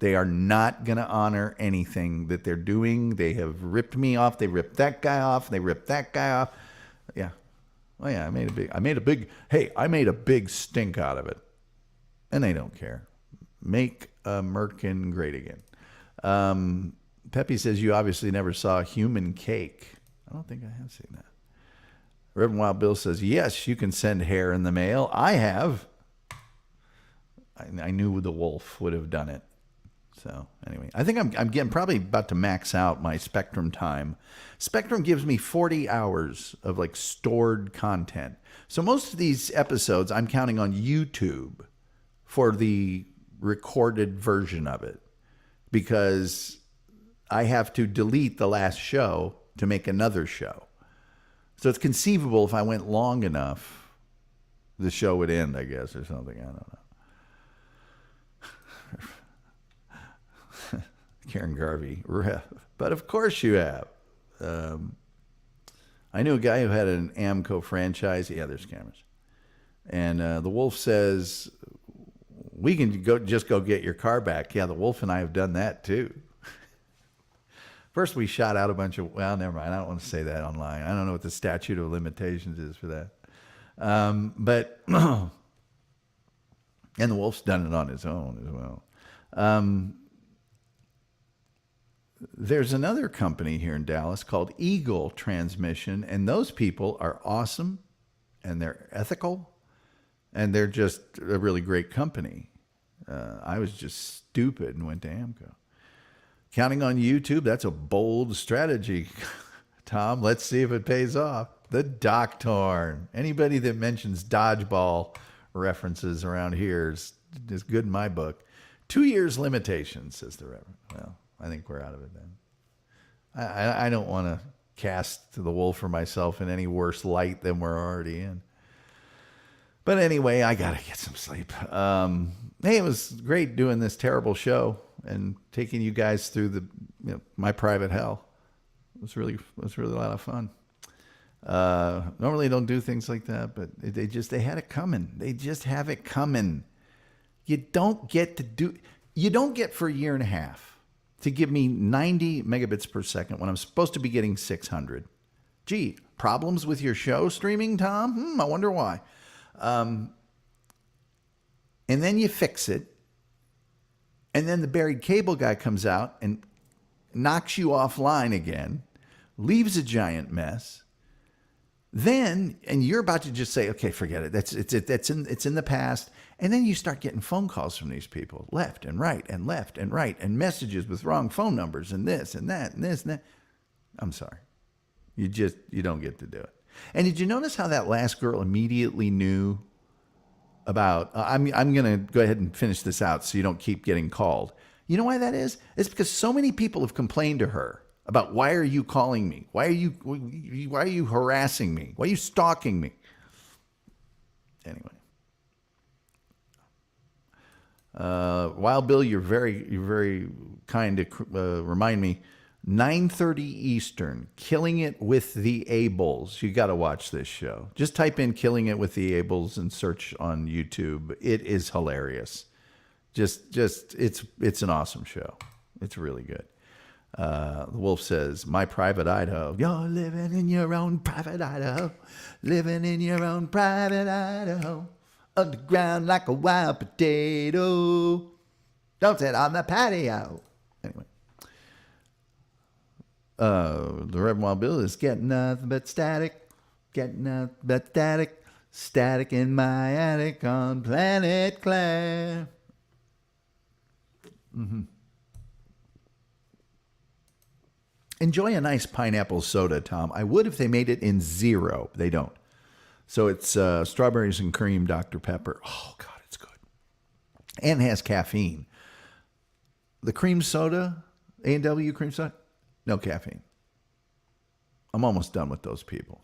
They are not going to honor anything that they're doing. They have ripped me off. They ripped that guy off. They ripped that guy off. Yeah. Well, yeah, I made a big stink out of it. And they don't care. Make Merkin great again. Peppy says, you obviously never saw human cake. I don't think I have seen that. Reverend Wild Bill says, yes, you can send hair in the mail. I have. I knew the wolf would have done it. So anyway, I think I'm getting probably about to max out my Spectrum time. Spectrum gives me 40 hours of like stored content. So most of these episodes, I'm counting on YouTube for the recorded version of it, because I have to delete the last show to make another show. So it's conceivable if I went long enough, the show would end, I guess, or something. I don't know. Karen Garvey, but of course you have. I knew a guy who had an AMCO franchise. Yeah, there's cameras. And the wolf says, we can just go get your car back. Yeah, the wolf and I have done that too. First, we shot out a bunch of, well, never mind. I don't want to say that online. I don't know what the statute of limitations is for that. But, and the wolf's done it on his own as well. There's another company here in Dallas called Eagle Transmission, and those people are awesome, and they're ethical, and they're just a really great company. I was just stupid and went to AMCO. Counting on YouTube, that's a bold strategy, Tom. Let's see if it pays off. The Doctorn. Anybody that mentions dodgeball references around here is good in my book. 2 years limitation, says the Reverend. Well, I think we're out of it then. I don't want to cast the wolf or myself in any worse light than we're already in. But anyway, I got to get some sleep. Hey, it was great doing this terrible show and taking you guys through my private hell. It was really a lot of fun. Normally don't do things like that, but they had it coming. They just have it coming. You don't get for a year and a half to give me 90 megabits per second when I'm supposed to be getting 600. Gee, problems with your show streaming, Tom? I wonder why. And then you fix it. And then the buried cable guy comes out and knocks you offline again, leaves a giant mess. Then, and you're about to just say, okay, forget it. It's in the past. And then you start getting phone calls from these people, left and right, and messages with wrong phone numbers, and this and that, and this and that. I'm sorry. You don't get to do it. And did you notice how that last girl immediately knew about, I'm going to go ahead and finish this out so you don't keep getting called. You know why that is? It's because so many people have complained to her about, why are you calling me? Why are you harassing me? Why are you stalking me? Anyway. Wild Bill, you're very kind to remind me. 9:30 Eastern, Killing It with the Ables. You got to watch this show. Just type in Killing It with the Ables and search on YouTube. It is hilarious. Just it's an awesome show. It's really good. The Wolf says, my private Idaho. You're living in your own private Idaho. Living in your own private Idaho. Underground like a wild potato. Don't sit on the patio. Anyway. The Reverend Wild Bill is getting nothing but static. Getting nothing but static. Static in my attic on Planet Claire. Enjoy a nice pineapple soda, Tom. I would if they made it in zero. They don't. So it's strawberries and cream Dr. Pepper. Oh, God, it's good. And has caffeine. The cream soda, A&W cream soda, no caffeine. I'm almost done with those people.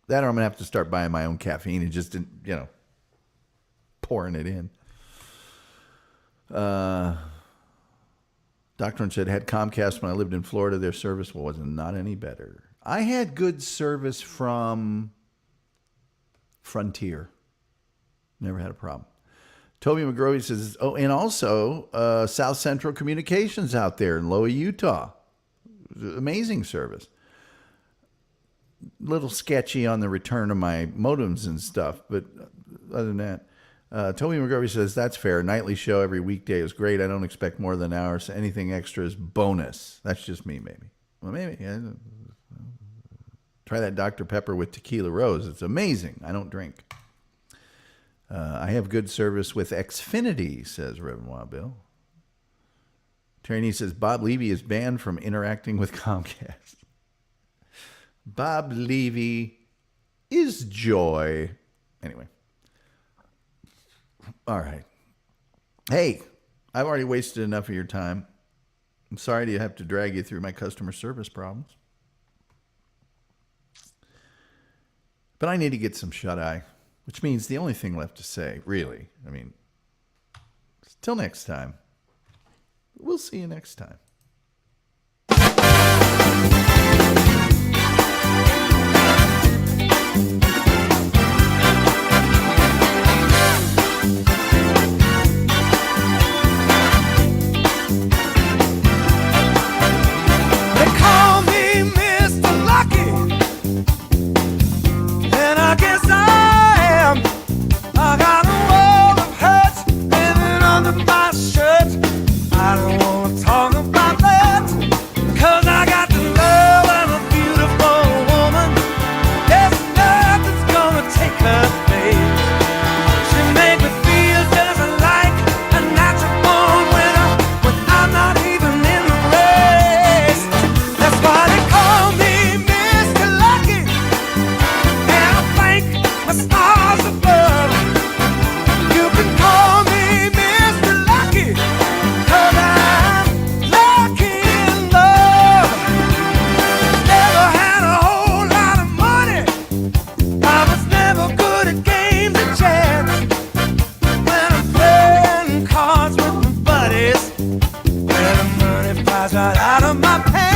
That or I'm going to have to start buying my own caffeine and just, pouring it in. Doctor said, had Comcast when I lived in Florida. Their service was not any better. I had good service from Frontier. Never had a problem. Toby McGrovey says, oh, and also South Central Communications out there in Loa, Utah. Amazing service. Little sketchy on the return of my modems and stuff, but other than that, Toby McGrovey says, that's fair. Nightly show every weekday is great. I don't expect more than hours. Anything extra is bonus. That's just me, maybe. Well, maybe. Yeah. Try that Dr. Pepper with tequila rose. It's amazing. I don't drink. I have good service with Xfinity, says Reverend Wild Bill. Terry says, Bob Levy is banned from interacting with Comcast. Bob Levy is joy. Anyway. All right. Hey, I've already wasted enough of your time. I'm sorry to have to drag you through my customer service problems. But I need to get some shut-eye, which means the only thing left to say, really, till next time. We'll see you next time. I don't want to talk about flies right out of my pants.